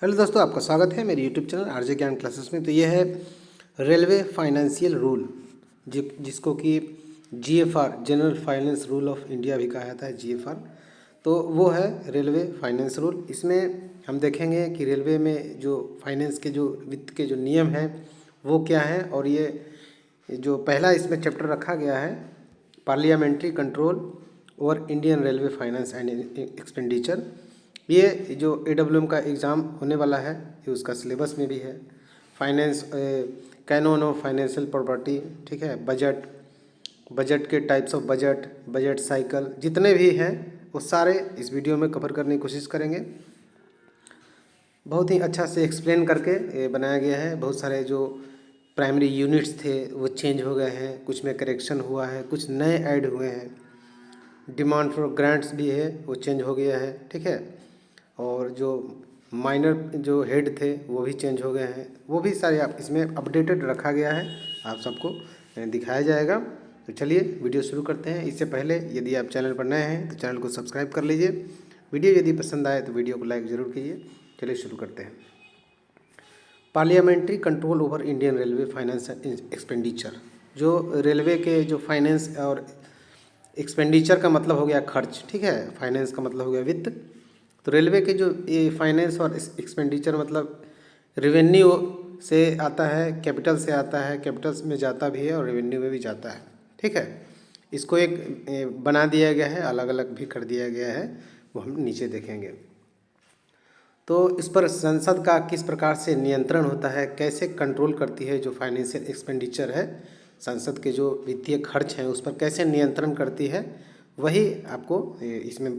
Hello दोस्तों, आपका स्वागत है मेरे यूट्यूब चैनल आरजे ज्ञान क्लासेस में। तो ये है रेलवे फाइनेंशियल रूल जिसको कि GFR general finance rule of India भी कहा जाता है, जीएफआर। तो वो है रेलवे फाइनेंस रूल। इसमें हम देखेंगे कि रेलवे में जो फाइनेंस के जो वित्त के जो नियम हैं वो क्या हैं, और ये जो पहला इसमें चैप्टर रखा गया है parliamentary control over Indian railway finance and expenditure. ये जो AWM का एग्ज़ाम होने वाला है ये उसका सिलेबस में भी है। Finance Canon of financial property, ठीक है, बजट के टाइप्स ऑफ बजट साइकिल जितने भी हैं वो सारे इस वीडियो में कवर करने की कोशिश करेंगे। बहुत ही अच्छा से एक्सप्लेन करके ये बनाया गया है। बहुत सारे जो प्राइमरी यूनिट्स थे वो चेंज हो गए हैं, कुछ में करेक्शन हुआ है, कुछ नए ऐड हुए हैं। डिमांड फॉर ग्रांट्स भी है वो चेंज हो गया है, ठीक है। और जो माइनर जो हेड थे वो भी चेंज हो गए हैं, वो भी सारे आप इसमें अपडेटेड रखा गया है, आप सबको दिखाया जाएगा। तो चलिए वीडियो शुरू करते हैं। इससे पहले यदि आप चैनल पर नए हैं तो चैनल को सब्सक्राइब कर लीजिए। वीडियो यदि पसंद आए तो वीडियो को लाइक ज़रूर कीजिए। चलिए शुरू करते हैं। Parliamentary control over Indian railway finance and expenditure. जो रेलवे के जो फाइनेंस और एक्सपेंडिचर का मतलब हो गया खर्च, ठीक है, फाइनेंस का मतलब हो गया वित्त। तो रेलवे के जो ये फाइनेंस और एक्सपेंडिचर मतलब रेवेन्यू से आता है, कैपिटल से आता है, कैपिटल्स में जाता भी है और रेवेन्यू में भी जाता है, ठीक है। इसको एक बना दिया गया है, अलग अलग भी कर दिया गया है, वो हम नीचे देखेंगे। तो इस पर संसद का किस प्रकार से नियंत्रण होता है, कैसे कंट्रोल करती है जो फाइनेंशियल एक्सपेंडिचर है, संसद के जो वित्तीय खर्च हैं उस पर कैसे नियंत्रण करती है, वही आपको इसमें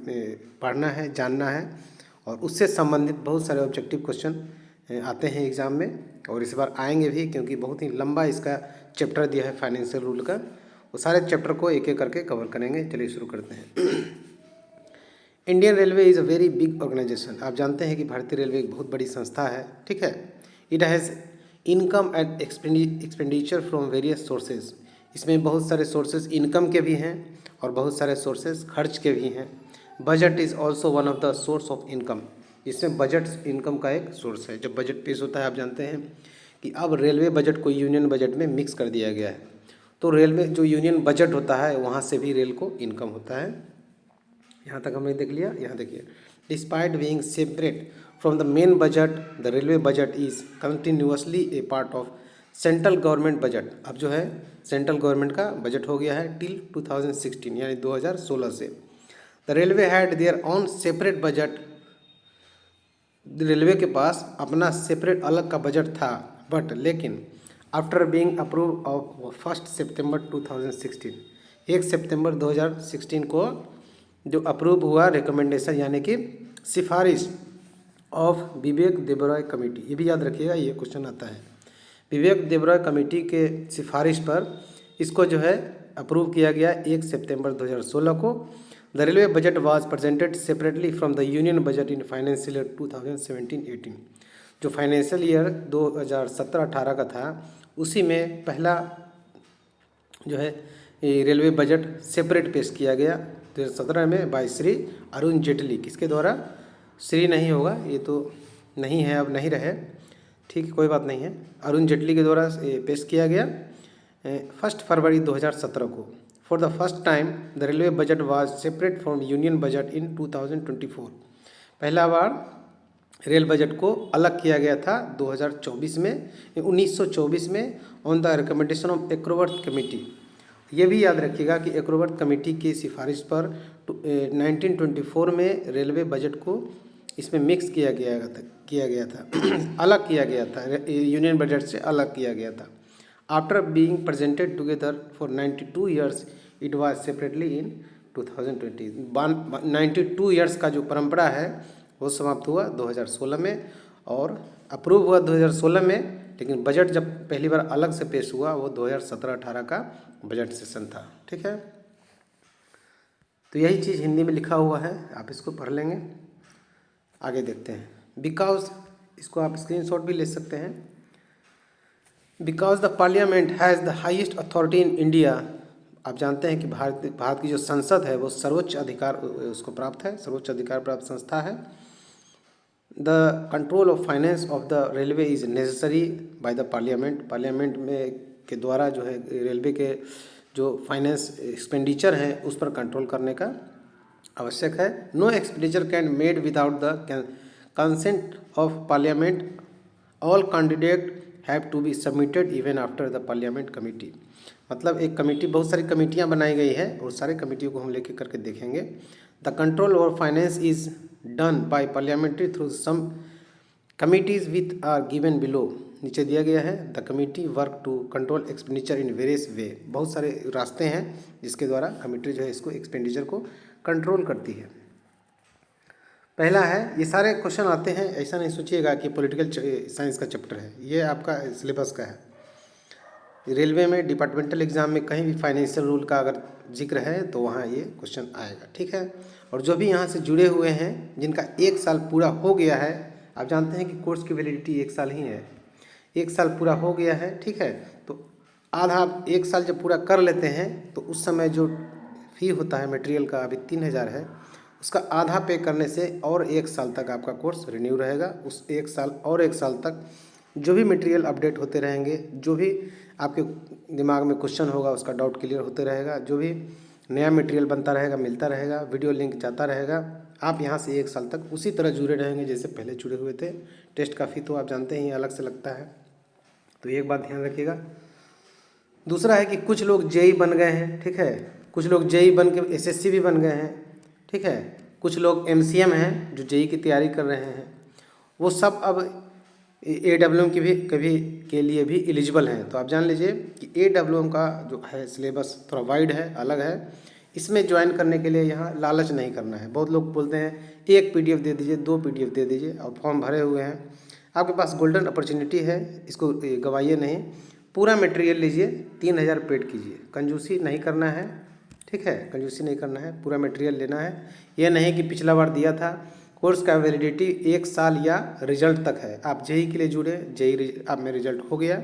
पढ़ना है, जानना है। और उससे संबंधित बहुत सारे ऑब्जेक्टिव क्वेश्चन आते हैं एग्ज़ाम में, और इस बार आएंगे भी, क्योंकि बहुत ही लंबा इसका चैप्टर दिया है फाइनेंशियल रूल का। वो सारे चैप्टर को एक एक करके कवर करेंगे। चलिए शुरू करते हैं। Indian railway is a very big organisation. आप जानते हैं कि भारतीय रेलवे एक बहुत बड़ी संस्था है, ठीक है। It has income and expenditure from various sources. इसमें बहुत सारे सोर्सेज इनकम के भी हैं और बहुत सारे सोर्सेज खर्च के भी हैं। Budget is also one of the source of income. इसमें बजट इनकम का एक सोर्स है। जब बजट पेश होता है, आप जानते हैं कि अब रेलवे बजट को यूनियन बजट में मिक्स कर दिया गया है। तो रेलवे जो यूनियन बजट होता है वहाँ से भी रेल को इनकम होता है। यहाँ तक हमने देख लिया। यहाँ देखिए, despite being separate from the main budget the railway budget is continuously A part of central government budget. अब जो है सेंट्रल गवर्नमेंट का बजट हो गया है टिल 2016 यानी 2016 से। The railway had there on separate budget. Railway के पास अपना सेपरेट अलग का बजट था, बट लेकिन आफ्टर बीइंग अप्रूव ऑफ 1 सितंबर 2016, 1 सितंबर 2016 को जो अप्रूव हुआ रिकमेंडेशन यानी कि सिफारिश ऑफ विवेक देबरॉय कमेटी। ये भी याद रखिएगा, ये क्वेश्चन आता है। विवेक देबरॉय कमेटी के सिफारिश पर इसको जो है अप्रूव किया गया 1 सितंबर 2016 को। The railway budget was presented separately from the union budget in financial year 2017-18। जो फाइनेंशियल ईयर 2017-18 का था उसी में पहला जो है ये रेलवे बजट सेपरेट पेश किया गया 2017 में बाय श्री अरुण जेटली। किसके द्वारा? श्री नहीं होगा, ये तो नहीं है, अब नहीं रहे, ठीक है, कोई बात नहीं है। अरुण जेटली के द्वारा पेश किया गया 1 फरवरी 2017 को। For the first time the railway budget was separate from union budget in 2024। पहला बार रेल बजट को अलग किया गया था 2024 में, 1924 में, on the recommendation of Acworth committee. ये भी याद रखिएगा कि एक्रोवर्थ कमेटी की सिफारिश पर 1924 में रेलवे बजट को इसमें मिक्स किया गया था अलग किया गया था, यूनियन बजट से अलग किया गया था। After being presented together for 92 years it was separately in 2020। 92 years का जो परंपरा है वो समाप्त हुआ 2016 में और अप्रूव हुआ 2016 में, लेकिन बजट जब पहली बार अलग से पेश हुआ वो 2017-18 का बजट सेशन था, ठीक है। तो यही चीज़ हिंदी में लिखा हुआ है, आप इसको पढ़ लेंगे। आगे देखते हैं। बिकॉज, इसको आप स्क्रीनशॉट भी ले सकते हैं। Because the parliament has the highest authority in India. आप जानते हैं कि भारत की जो संसद है वो सर्वोच्च अधिकार उसको प्राप्त है, सर्वोच्च अधिकार प्राप्त संस्था है। The control of finance of the railway is necessary by the parliament. Parliament में के द्वारा जो है रेलवे के जो फाइनेंस एक्सपेंडिचर है उस पर कंट्रोल करने का आवश्यक है। No expenditure can made without the consent of parliament. All candidate have to be submitted even after the parliament committee. मतलब एक कमेटी, बहुत सारी कमेटियाँ बनाई गई है और सारे कमेटियों को हम लेके करके देखेंगे। The control over finance is done by parliamentary through some committees with are given below. नीचे दिया गया है the committee work to control expenditure in various way. बहुत सारे रास्ते हैं जिसके द्वारा कमेटी जो है इसको एक्सपेंडिचर को कंट्रोल करती है। पहला है, ये सारे क्वेश्चन आते हैं, ऐसा नहीं सोचिएगा कि पॉलिटिकल साइंस का चैप्टर है, ये आपका सिलेबस का है। रेलवे में डिपार्टमेंटल एग्जाम में कहीं भी फाइनेंशियल रूल का अगर जिक्र है तो वहाँ ये क्वेश्चन आएगा, ठीक है। और जो भी यहाँ से जुड़े हुए हैं जिनका 1 साल पूरा हो गया है, आप जानते हैं कि कोर्स की वैलिडिटी 1 साल ही है, 1 साल पूरा हो गया है, ठीक है। तो आधा 1 साल जब पूरा कर लेते हैं तो उस समय जो फ़ी होता है मटेरियल का, अभी 3000 है, उसका आधा पे करने से और 1 साल तक आपका कोर्स रिन्यू रहेगा। उस 1 साल और 1 साल तक जो भी मटेरियल अपडेट होते रहेंगे, जो भी आपके दिमाग में क्वेश्चन होगा उसका डाउट क्लियर होते रहेगा, जो भी नया मटेरियल बनता रहेगा, मिलता रहेगा, वीडियो लिंक जाता रहेगा। आप यहाँ से 1 साल तक उसी तरह जुड़े रहेंगे जैसे पहले जुड़े हुए थे। टेस्ट का फ़ी तो आप जानते ही अलग से लगता है, तो एक बात ध्यान रखिएगा। दूसरा है कि कुछ लोग जेई बन गए हैं, ठीक है, कुछ लोग जेई बन के एसएससी भी बन गए हैं, ठीक है, कुछ लोग एमसीएम हैं जो जेई की तैयारी कर रहे हैं, वो सब अब एडब्ल्यूएम की भी कभी के लिए भी एलिजिबल हैं। तो आप जान लीजिए कि एडब्ल्यूएम का जो है सिलेबस थोड़ा वाइड है, अलग है। इसमें ज्वाइन करने के लिए यहाँ लालच नहीं करना है। बहुत लोग बोलते हैं 1 पीडीएफ दे दीजिए, 2 पीडीएफ दे दीजिए, और फॉर्म भरे हुए हैं। आपके पास गोल्डन अपॉर्चुनिटी है, इसको गवाइए नहीं। पूरा मटेरियल लीजिए, 3000 पेड कीजिए, कंजूसी नहीं करना है, ठीक है, कंजूसी नहीं करना है, पूरा मटेरियल लेना है। यह नहीं कि पिछला बार दिया था। कोर्स का वैलिडिटी 1 साल या रिजल्ट तक है। आप जेई के लिए जुड़े, जेई आप में रिजल्ट हो गया,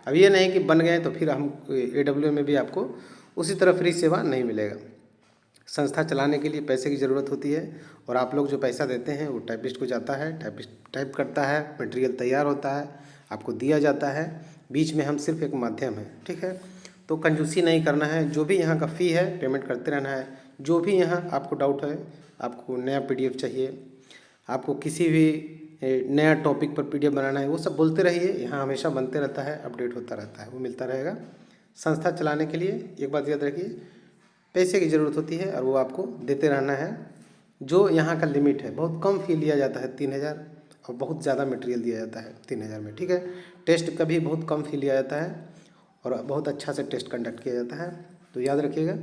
अब ये नहीं कि बन गए तो फिर हम एडब्ल्यू में भी आपको उसी तरह फ्री सेवा नहीं मिलेगा। संस्था चलाने के लिए पैसे की ज़रूरत होती है, और आप लोग जो पैसा देते हैं वो टाइपिस्ट को जाता है, टाइपिस्ट टाइप करता है, मटेरियल तैयार होता है, आपको दिया जाता है। बीच में हम सिर्फ एक माध्यम है, ठीक है। तो कंजूसी नहीं करना है, जो भी यहाँ का फ़ी है पेमेंट करते रहना है। जो भी यहाँ आपको डाउट है, आपको नया पीडीएफ चाहिए, आपको किसी भी नया टॉपिक पर पीडीएफ बनाना है, वो सब बोलते रहिए, यहाँ हमेशा बनते रहता है, अपडेट होता रहता है, वो मिलता रहेगा। संस्था चलाने के लिए एक बात याद रखिए, पैसे की ज़रूरत होती है और वो आपको देते रहना है। जो यहाँ का लिमिट है, बहुत कम फ़ी लिया जाता है 3000, और बहुत ज़्यादा मटेरियल दिया जाता है 3000 में, ठीक है। टेस्ट का भी बहुत कम फ़ी लिया जाता है और बहुत अच्छा से टेस्ट कंडक्ट किया जाता है, तो याद रखिएगा।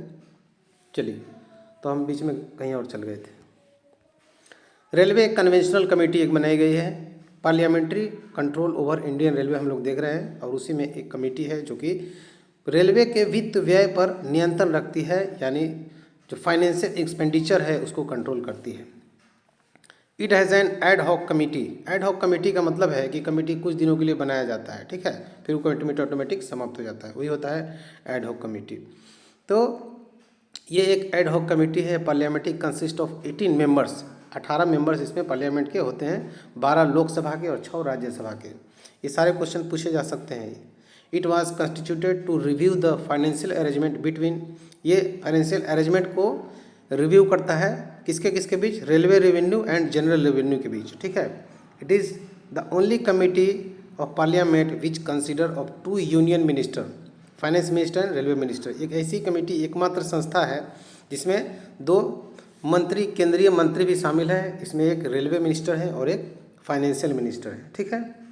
चलिए, तो हम बीच में कहीं और चल गए थे। रेलवे कन्वेंशनल कमेटी एक बनाई गई है, parliamentary control over Indian railway हम लोग देख रहे हैं, और उसी में एक कमेटी है जो कि रेलवे के वित्त व्यय पर नियंत्रण रखती है, यानी जो फाइनेंशियल एक्सपेंडिचर है उसको कंट्रोल करती है। It has an ad hoc committee. Ad hoc committee का मतलब है कि कमेटी कुछ दिनों के लिए बनाया जाता है, ठीक है, फिर वो कमेटी ऑटोमेटिक समाप्त हो जाता है, वही होता है एड हॉक कमेटी। तो ये एक एड हॉक कमेटी है, parliamentary consist of 18 members, 18 members इसमें पार्लियामेंट के होते हैं, 12 लोकसभा के और 6 राज्यसभा के। ये सारे क्वेश्चन पूछे जा सकते हैं। It was constituted to review the financial arrangement between, ये फाइनेंशियल अरेंजमेंट को रिव्यू करता है किसके किसके बीच, railway revenue and general revenue के बीच, ठीक है। It is the only committee of parliament which consider of 2 union minister, finance minister and railway minister. एक ऐसी कमेटी, एकमात्र संस्था है जिसमें 2 मंत्री, केंद्रीय मंत्री भी शामिल हैं। इसमें एक रेलवे मिनिस्टर है और एक फाइनेंशियल मिनिस्टर है, ठीक है।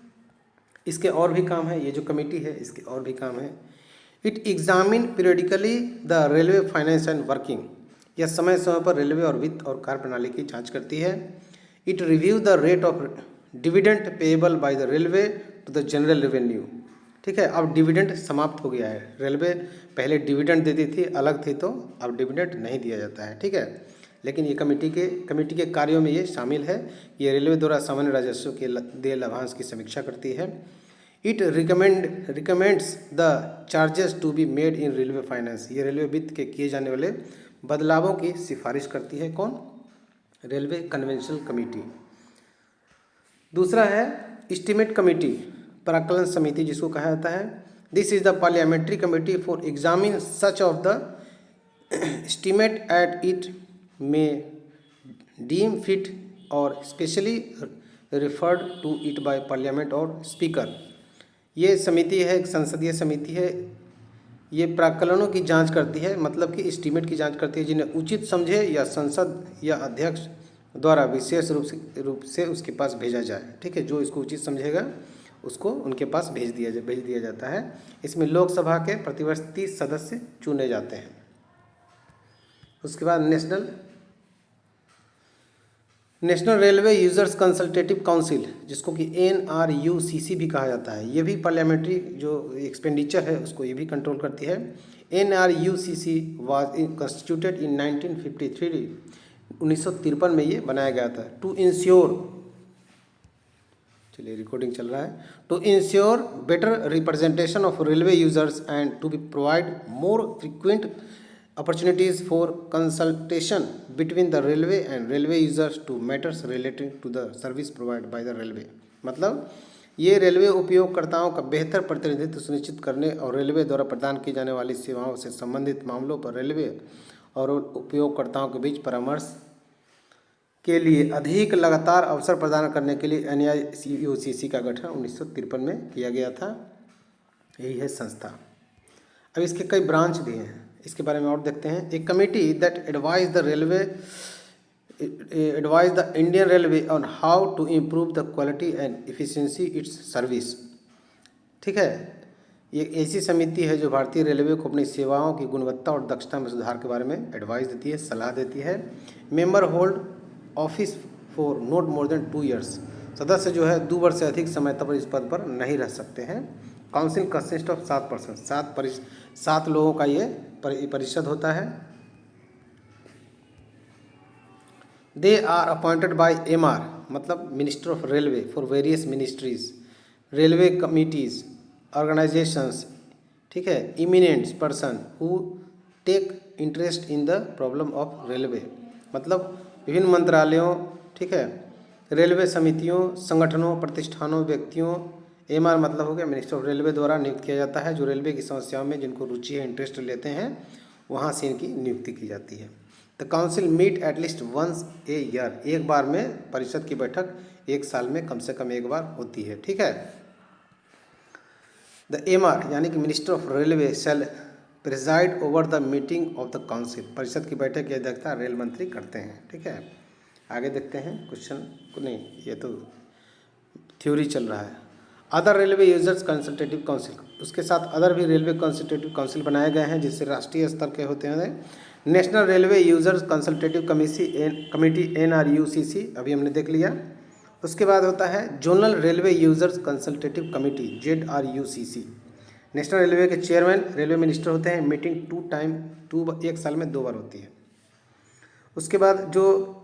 इसके और भी काम है, ये जो कमेटी है इसके और भी काम है। It examine periodically the railway finance and working, यह समय समय पर रेलवे और वित्त और कार्य प्रणाली की जांच करती है। It review the rate of dividend payable by the railway to the general revenue, ठीक है। अब डिविडेंड समाप्त हो गया है, रेलवे पहले डिविडेंड देती थी, अलग थी, तो अब डिविडेंड नहीं दिया जाता है, ठीक है। लेकिन ये कमेटी के कार्यों में ये शामिल है। ये रेलवे द्वारा सामान्य राजस्व के देय लाभांश की समीक्षा करती है। It recommends the charges to be made in railway finance, ये रेलवे वित्त के किए जाने वाले बदलावों की सिफारिश करती है। कौन? Railway conventional committee. दूसरा है एस्टीमेट कमेटी, प्राक्कलन समिति जिसको कहा जाता है। This is the parliamentary committee for examine such of the estimate at it may deem fit और specially referred to it by parliament और स्पीकर। ये समिति है, एक संसदीय समिति है। ये प्राक्कलनों की जांच करती है, मतलब कि एस्टीमेट की जांच करती है, जिन्हें उचित समझे या संसद या अध्यक्ष द्वारा विशेष रूप से उसके पास भेजा जाए। ठीक है, जो इसको उचित समझेगा उसको उनके पास भेज दिया जाता है। इसमें लोकसभा के प्रतिवर्ष 30 सदस्य चुने जाते हैं। उसके बाद national railway users consultative council, जिसको कि NRUCC भी कहा जाता है। ये भी पार्लियामेंट्री जो एक्सपेंडिचर है उसको ये भी कंट्रोल करती है। NRUCC वाज कंस्टिट्यूटेड इन 1953, 1953 में ये बनाया गया था। टू इंश्योर, चलिए रिकॉर्डिंग चल रहा है, to ensure better representation of railway users and to be provide more frequent opportunities for consultation between the railway and railway users to matters relating to the service provided by the railway। मतलब ये railway उपयोगकर्ताओं का बेहतर प्रतिनिधित्व सुनिश्चित करने और railway द्वारा प्रदान की जाने वाली सेवाओं से संबंधित मामलों पर रेलवे और उपयोगकर्ताओं के बीच परामर्श के लिए अधिक लगातार अवसर प्रदान करने के लिए NRUCC का गठन 1953 में किया गया था। यही है संस्था। अब इसके कई ब्रांच भी हैं, इसके बारे में और देखते हैं। एक committee that advise the Indian railway on how to improve the quality and efficiency its service. ठीक है, ये ऐसी समिति है जो भारतीय रेलवे को अपनी सेवाओं की गुणवत्ता और दक्षता में सुधार के बारे में एडवाइस देती है, सलाह देती है। Member hold office for not more than 2 years। सदस्य जो है 2 वर्ष से अधिक समय तक इस पद पर नहीं रह सकते हैं। काउंसिल कंसिस्ट ऑफ 7%, 7 लोगों का ये परिषद होता है। They are appointed by MR, मतलब minister of railway for various ministries, railway committees, organisations. ठीक है, eminent person who take interest in the problem of railway, मतलब विभिन्न मंत्रालयों, ठीक है, रेलवे समितियों, संगठनों, प्रतिष्ठानों, व्यक्तियों। MR मतलब हो गया मिनिस्टर ऑफ रेलवे द्वारा नियुक्त किया जाता है, जो रेलवे की समस्याओं में जिनको रुचि है, इंटरेस्ट लेते हैं, वहाँ से इनकी नियुक्ति की जाती है। The council meet at least once a year, एक बार में परिषद की बैठक 1 साल में कम से कम 1 बार होती है। ठीक है। द MR यानी कि minister of railway shall preside over the meeting of the council, परिषद की बैठक की अध्यक्षता रेल मंत्री करते हैं। ठीक है, आगे देखते हैं क्वेश्चन को, नहीं ये तो थ्योरी चल रहा है। Other railway users consultative council, उसके साथ अदर भी रेलवे कंसल्टेटिव काउंसिल बनाए गए हैं, जिससे राष्ट्रीय स्तर के होते हैं। National railway users consultative committee NRUCC, अभी हमने देख लिया। उसके बाद होता है zonal railway users consultative committee ZRUCC। National railway के चेयरमैन रेलवे मिनिस्टर होते हैं। मीटिंग 1 साल में 2 बार होती है। उसके बाद जो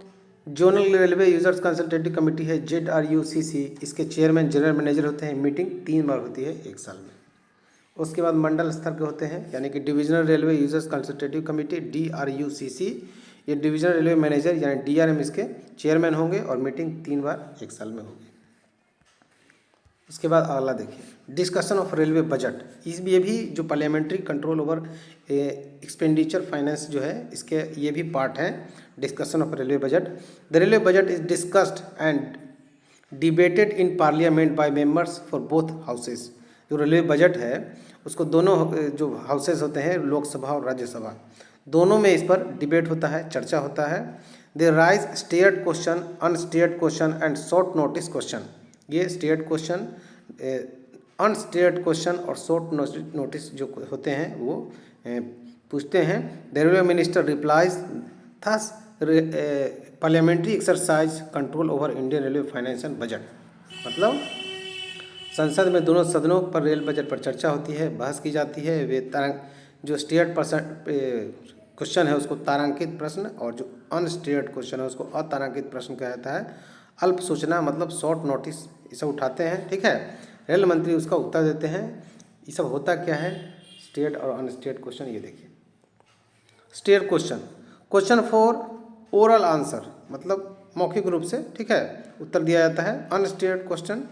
zonal railway users consultative committee है ZRUCC, इसके चेयरमैन जनरल मैनेजर होते हैं। मीटिंग 3 बार होती है 1 साल में। उसके बाद मंडल स्तर के होते हैं, यानी कि divisional railway users consultative committee DRUCC, ये डिविजनल रेलवे मैनेजर यानी DRM इसके चेयरमैन होंगे और मीटिंग 3 बार 1 साल में होगी। उसके बाद अगला देखिए, डिस्कशन ऑफ रेलवे बजट। ये भी जो parliamentary control over expenditure finance जो है, इसके ये भी पार्ट है, discussion of railway budget. The railway budget is discussed and debated in parliament by members for both houses. जो रेलवे बजट है उसको दोनों जो हाउसेस होते हैं, लोकसभा और राज्यसभा, दोनों में इस पर डिबेट होता है, चर्चा होता है। They rise starred question, unstarred question and short notice question. ये स्टेयर्ड क्वेश्चन, अनस्टेयर्ड क्वेश्चन और शॉर्ट नोटिस जो होते हैं वो पूछते हैं। The railway minister replies thus parliamentary exercise control over Indian railway finance and budget. मतलब संसद में दोनों सदनों पर रेल बजट पर चर्चा होती है, बहस की जाती है। वे जो स्टेयर्ड क्वेश्चन है उसको तारांकित प्रश्न और जो अनस्टेयर्ड क्वेश्चन है उसको अतारांकित प्रश्न कहा जाता है। अल्प सूचना मतलब शॉर्ट नोटिस ये सब उठाते हैं। ठीक है, रेल मंत्री उसका उत्तर देते हैं। ये सब होता क्या है, स्टेयर्ड और अनस्टेयर्ड क्वेश्चन। ये देखिए, stared question, question for oral answer, मतलब मौखिक रूप से, ठीक है, उत्तर दिया जाता है। Unstated question,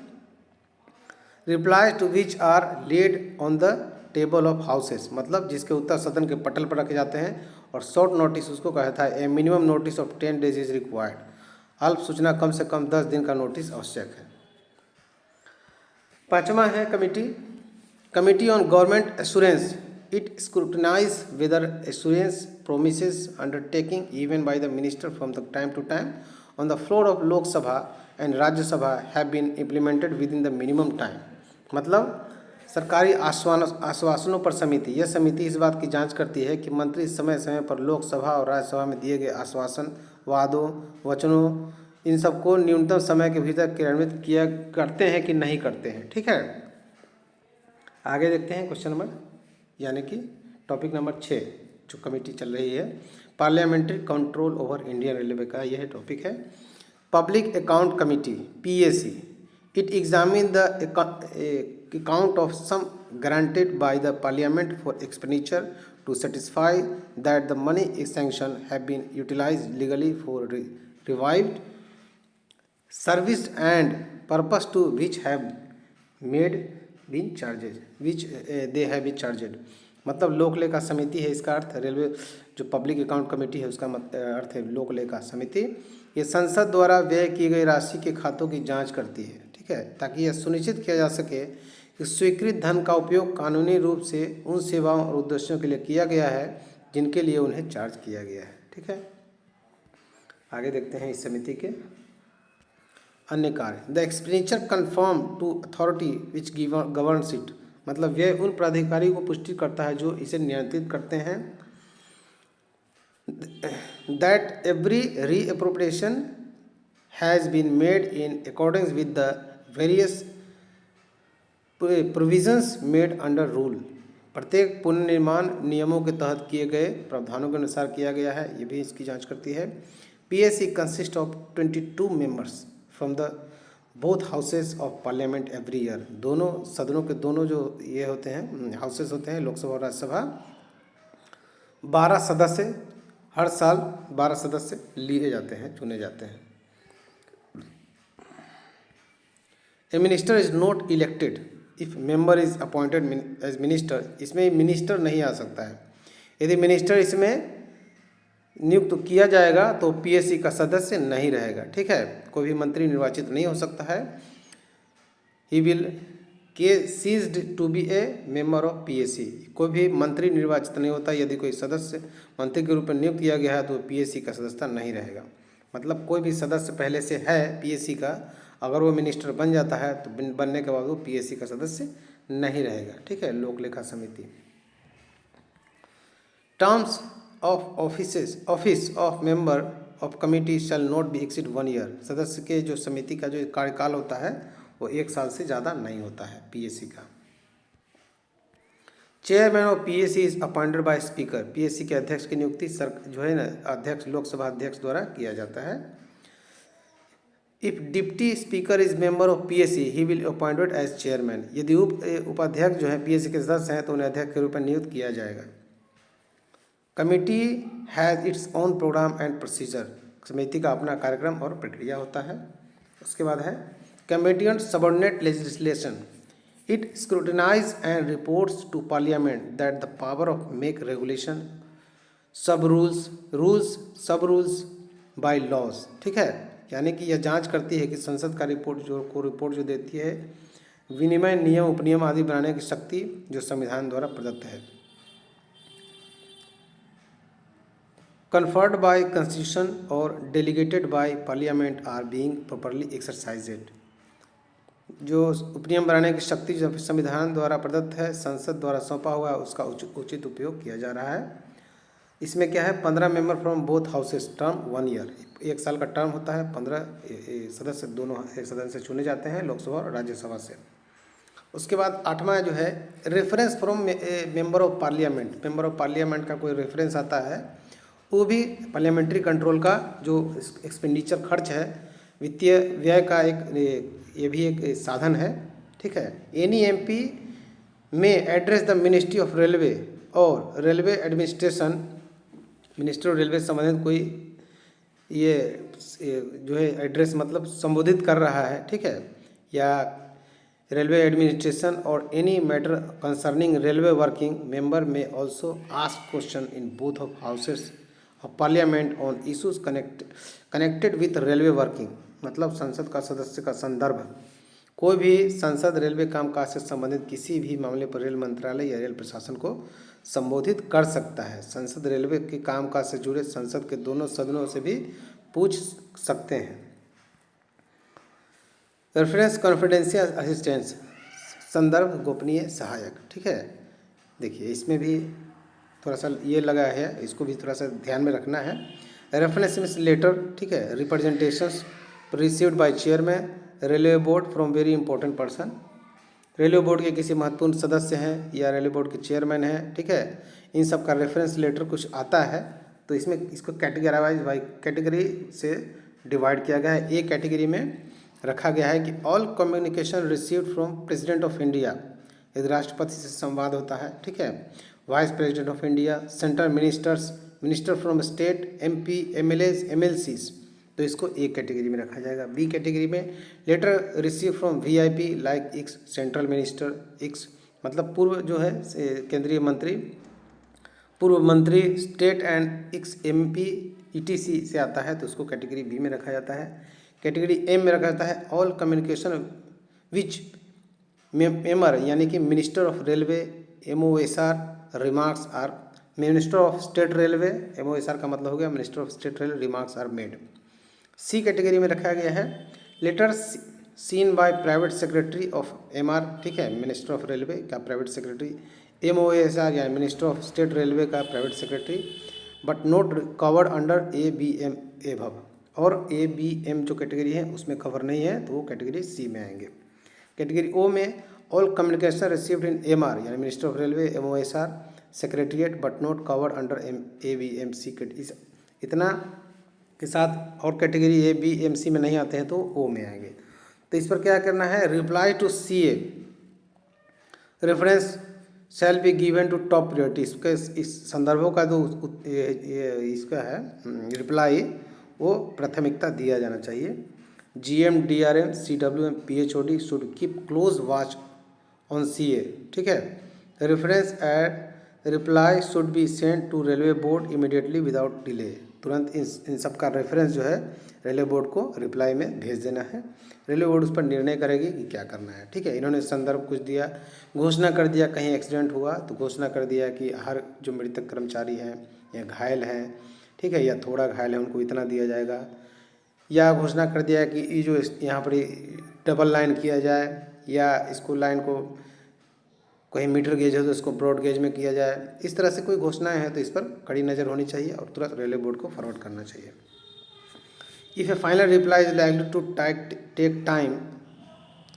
replies to which are laid on the table of houses, मतलब जिसके उत्तर सदन के पटल पर रखे जाते हैं। और शॉर्ट नोटिस उसको कहा था ए minimum notice of 10 days is required, अल्प सूचना कम से कम 10 दिन का नोटिस आवश्यक है। पांचवा है committee, committee on government assurance, it scrutinise whether assurance promises undertaking even by the minister from the time to time on the floor of Lok Sabha and Rajya Sabha have been implemented with in the minimum time, मतलब सरकारी आश्वासनों पर समिति, यह समिति इस बात की जांच करती है कि मंत्री समय समय पर लोकसभा और राज्यसभा में दिए गए आश्वासन, वादों, वचनों, इन सबको न्यूनतम समय के भीतर क्रियान्वित किया करते हैं कि नहीं करते हैं। ठीक है, आगे देखते हैं क्वेश्चन नंबर यानी कि टॉपिक नंबर 6 जो कमेटी चल रही है, parliamentary control over Indian railway का यह टॉपिक है। Public account committee PAC, it examined the account of sum granted by the parliament for expenditure to satisfy that the money sanctioned have been utilized legally for revived service and purpose to which have been charges, which they have been charged, मतलब लोक लेखा समिति है इसका अर्थ। Railway जो public account committee है उसका अर्थ है लोक लेखा समिति। ये संसद द्वारा व्यय की गई राशि के खातों की जांच करती है, ठीक है, ताकि यह सुनिश्चित किया जा सके कि स्वीकृत धन का उपयोग कानूनी रूप से उन सेवाओं और उद्देश्यों के लिए किया गया है जिनके लिए उन्हें चार्ज किया गया है। ठीक है, आगे देखते हैं इस समिति के अन्य कार्य। The expenditure confirm to authority which governs it, मतलब व्यय उन प्राधिकारी को पुष्टि करता है जो इसे नियंत्रित करते हैं। That every reappropriation has been made in according with the various provisions made under rule, प्रत्येक पुनर्निर्माण नियमों के तहत किए गए प्रावधानों के अनुसार किया गया है, ये भी इसकी जांच करती है। PAC consist of 22 members from the both houses of parliament every year, दोनों सदनों के दोनों जो ये होते हैं हाउसेज होते हैं लोकसभा और राज्यसभा, 12 सदस्य हर साल 12 सदस्य लिए जाते हैं, चुने जाते हैं। A minister is not elected if member is appointed as minister, इसमें मिनिस्टर नहीं आ सकता है। यदि मिनिस्टर इसमें नियुक्त किया जाएगा तो PAC का सदस्य नहीं रहेगा। ठीक है, कोई भी मंत्री निर्वाचित नहीं हो सकता है। He will ceased to be a member of PAC, कोई भी मंत्री निर्वाचित नहीं होता। यदि कोई सदस्य मंत्री के रूप में नियुक्त किया गया है तो PAC का सदस्य नहीं रहेगा। मतलब कोई भी सदस्य पहले से है PAC का, अगर वो मिनिस्टर बन जाता है तो बनने के बाद वो PAC का सदस्य नहीं रहेगा। ठीक है, लोक लेखा समिति। Terms of office of member of committee shall not be exceed 1 year, सदस्य के जो समिति का जो कार्यकाल होता है वो 1 साल से ज़्यादा नहीं होता है PAC का। Chairman of PAC is appointed by speaker, PAC के अध्यक्ष की नियुक्ति जो है ना अध्यक्ष लोकसभा अध्यक्ष द्वारा किया जाता है। If deputy speaker is member of PAC he will appointed as chairman, यदि उपाध्यक्ष जो है PAC के सदस्य हैं तो उन्हें अध्यक्ष के रूप में नियुक्त किया जाएगा। Committee has its own programme and procedure, समिति का अपना कार्यक्रम और प्रक्रिया होता है। उसके बाद है committee on subordinate legislation, it scrutinise and reports to parliament that the power of make regulation sub rules bylaws. ठीक है, यानी कि यह जांच करती है कि संसद का रिपोर्ट जो देती है विनिमय नियम उपनियम आदि बनाने की शक्ति जो संविधान द्वारा प्रदत्त है। conferred by constitution or delegated by parliament are being properly exercised, जो उपनियम बनाने की शक्ति जो संविधान द्वारा प्रदत्त है संसद द्वारा सौंपा हुआ है उसका उचित उपयोग किया जा रहा है। इसमें क्या है 15 member from both houses, term 1 year, 1 साल का टर्म होता है। 15 सदस्य दोनों एक सदन से चुने जाते हैं लोकसभा और राज्यसभा से। उसके बाद 8वां जो है reference from member of parliament, member of parliament का कोई रेफरेंस आता है, वो भी पार्लियामेंट्री कंट्रोल का जो एक्सपेंडिचर खर्च है वित्तीय व्यय का ये भी एक साधन है। ठीक है, any MP may address the ministry of railway और railway administration, ministry of railway से संबंधित कोई ये जो है एड्रेस मतलब संबोधित कर रहा है, ठीक है, या रेलवे एडमिनिस्ट्रेशन और any matter concerning railway working member may also ask question in both of houses of parliament on issues connected with railway working. मतलब संसद का सदस्य का संदर्भ, कोई भी सांसद रेलवे कामकाज से संबंधित किसी भी मामले पर रेल मंत्रालय या रेल प्रशासन को संबोधित कर सकता है। संसद रेलवे के कामकाज से जुड़े संसद के दोनों सदनों से भी पूछ सकते हैं। रेफरेंस कॉन्फिडेंशियल असिस्टेंस, संदर्भ गोपनीय सहायक, ठीक है। देखिए इसमें भी थोड़ा सा ये लगा है, इसको भी थोड़ा सा ध्यान में रखना है। रेफरेंस मीन्स लेटर, ठीक है, representations received by chairman railway board from very important person, railway board के किसी महत्वपूर्ण सदस्य हैं या रेलवे बोर्ड के चेयरमैन हैं, ठीक है, इन सब का रेफरेंस लेटर कुछ आता है तो इसमें इसको कैटेगराइज बाई कैटेगरी से डिवाइड किया गया है। एक कैटेगरी में रखा गया है कि all communication received from president of India, यदि राष्ट्रपति से संवाद होता है, ठीक है, vice president of India, central ministers, minister from state, MP, MLAs, MLCs, तो इसको एक कैटेगरी में रखा जाएगा। बी कैटेगरी में letter receive from VIP like ex central minister, ex मतलब पूर्व जो है केंद्रीय मंत्री, पूर्व मंत्री, state and ex MP etc से आता है तो उसको कैटेगरी बी में रखा जाता है। कैटेगरी एम में रखा जाता है ऑल कम्युनिकेशन विच मेमर यानी कि minister of railway MOSR remarks are, minister of state railway, MOSR का मतलब हो गया minister of state railway, remarks are made. C category में रखा गया है letter seen by private secretary of MR, ठीक है, मिनिस्टर ऑफ रेलवे का प्राइवेट सेक्रेटरी, एमओएसआर या मिनिस्टर ऑफ स्टेट रेलवे का private secretary, but not covered under A B M above, और ए बी एम जो कैटेगरी है उसमें cover नहीं है तो वो कैटेगरी सी में आएंगे। कैटेगरी ओ में all communication received in MR यानी minister of railway MOSR secretariat but not covered under A B M C, इतना के साथ और category A B M C में नहीं आते हैं तो ओ में आएंगे। तो इस पर क्या करना है, reply to C A reference shall be given to top priority, इसके इस संदर्भों का जो इसका है रिप्लाई वो प्राथमिकता दिया जाना चाहिए। GM, DRM, CWM, PHOD should keep close watch on CA, ठीक है। Reference at reply should be send to railway board immediately without delay, तुरंत इन सब का रेफरेंस जो है रेलवे बोर्ड को रिप्लाई में भेज देना है। रेलवे बोर्ड उस पर निर्णय करेगी कि क्या करना है, ठीक है। इन्होंने संदर्भ कुछ दिया, घोषणा कर दिया कहीं एक्सीडेंट हुआ तो घोषणा कर दिया कि हर जो मृतक कर्मचारी हैं या घायल हैं, ठीक है, या थोड़ा घायल है उनको इतना दिया जाएगा, या घोषणा कर दिया कि ये जो यहाँ पर डबल लाइन किया जाए या इसको लाइन को कहीं मीटर गेज है तो इसको ब्रॉड गेज में किया जाए। इस तरह से कोई घोषणाएं हैं तो इस पर कड़ी नज़र होनी चाहिए और तुरंत रेलवे बोर्ड को फॉरवर्ड करना चाहिए। If a final reply is likely to take time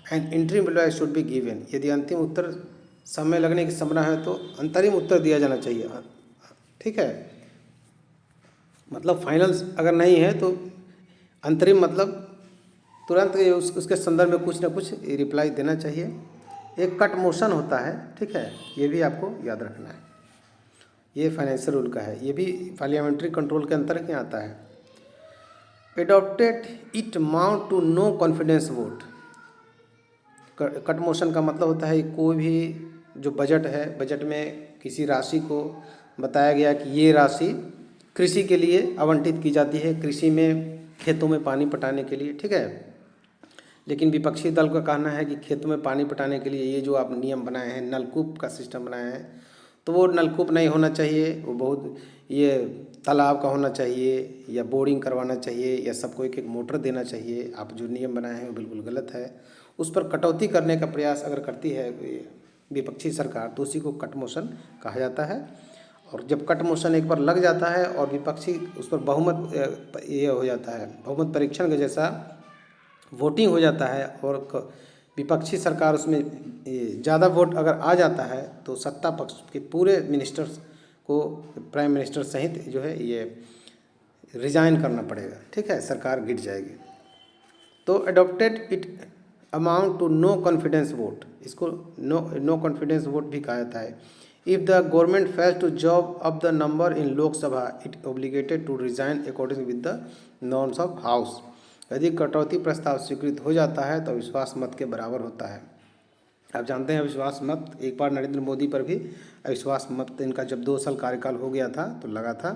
and interim reply should be given, यदि अंतिम उत्तर समय लगने की संभावना है तो अंतरिम उत्तर दिया जाना चाहिए, ठीक है। मतलब फाइनल अगर नहीं है तो अंतरिम मतलब तुरंत उसके संदर्भ में कुछ ना कुछ रिप्लाई देना चाहिए। एक कट मोशन होता है, ठीक है, ये भी आपको याद रखना है, ये फाइनेंशियल रूल का है, ये भी पार्लियामेंट्री कंट्रोल के अंतर्गत में आता है। Adopted it mount to no confidence vote, cut motion का मतलब होता है कोई भी जो बजट है, बजट में किसी राशि को बताया गया कि ये राशि कृषि के लिए आवंटित की जाती है, कृषि में खेतों में पानी पटाने के लिए, ठीक है, लेकिन विपक्षी दल का कहना है कि खेतों में पानी पटाने के लिए ये जो आप नियम बनाए हैं, नलकूप का सिस्टम बनाए हैं, तो वो नलकूप नहीं होना चाहिए, वो बहुत ये तालाब का होना चाहिए या बोरिंग करवाना चाहिए या सबको एक एक मोटर देना चाहिए। आप जो नियम बनाए हैं वो बिल्कुल गलत है। उस पर कटौती करने का प्रयास अगर करती है विपक्षी सरकार तो उसी को कट मोशन कहा जाता है। और जब कट मोशन एक बार लग जाता है और विपक्षी उस पर बहुमत ये हो जाता है, बहुमत परीक्षण के जैसा वोटिंग हो जाता है और विपक्षी सरकार उसमें ज़्यादा वोट अगर आ जाता है तो सत्ता पक्ष के पूरे मिनिस्टर्स को प्राइम मिनिस्टर सहित जो है ये रिजाइन करना पड़ेगा, ठीक है, सरकार गिर जाएगी। तो adopted it amount to no confidence vote, इसको नो कॉन्फिडेंस वोट भी कहा जाता है। If the government fails to job up the number in Lok Sabha it obligated to resign according with the norms of house. यदि कटौती प्रस्ताव स्वीकृत हो जाता है तो अविश्वास मत के बराबर होता है। आप जानते हैं अविश्वास मत, एक बार नरेंद्र मोदी पर भी अविश्वास मत इनका जब 2 साल कार्यकाल हो गया था तो लगा था,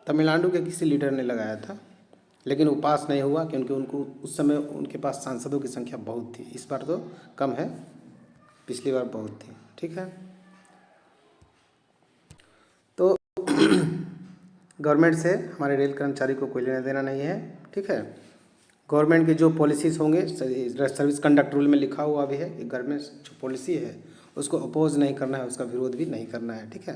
तमिलनाडु के किसी लीडर ने लगाया था, लेकिन वो पास नहीं हुआ क्योंकि उनको उस समय उनके पास सांसदों की संख्या बहुत थी। इस बार तो कम है, पिछली बार बहुत थी। ठीक है, तो गवर्नमेंट से हमारे रेल कर्मचारी को कोई लेना देना नहीं है। ठीक है, गवर्नमेंट की जो पॉलिसीज़ होंगे, सर्विस कंडक्ट रूल में लिखा हुआ भी है कि गवर्नमेंट जो पॉलिसी है उसको अपोज नहीं करना है, उसका विरोध भी नहीं करना है। ठीक है,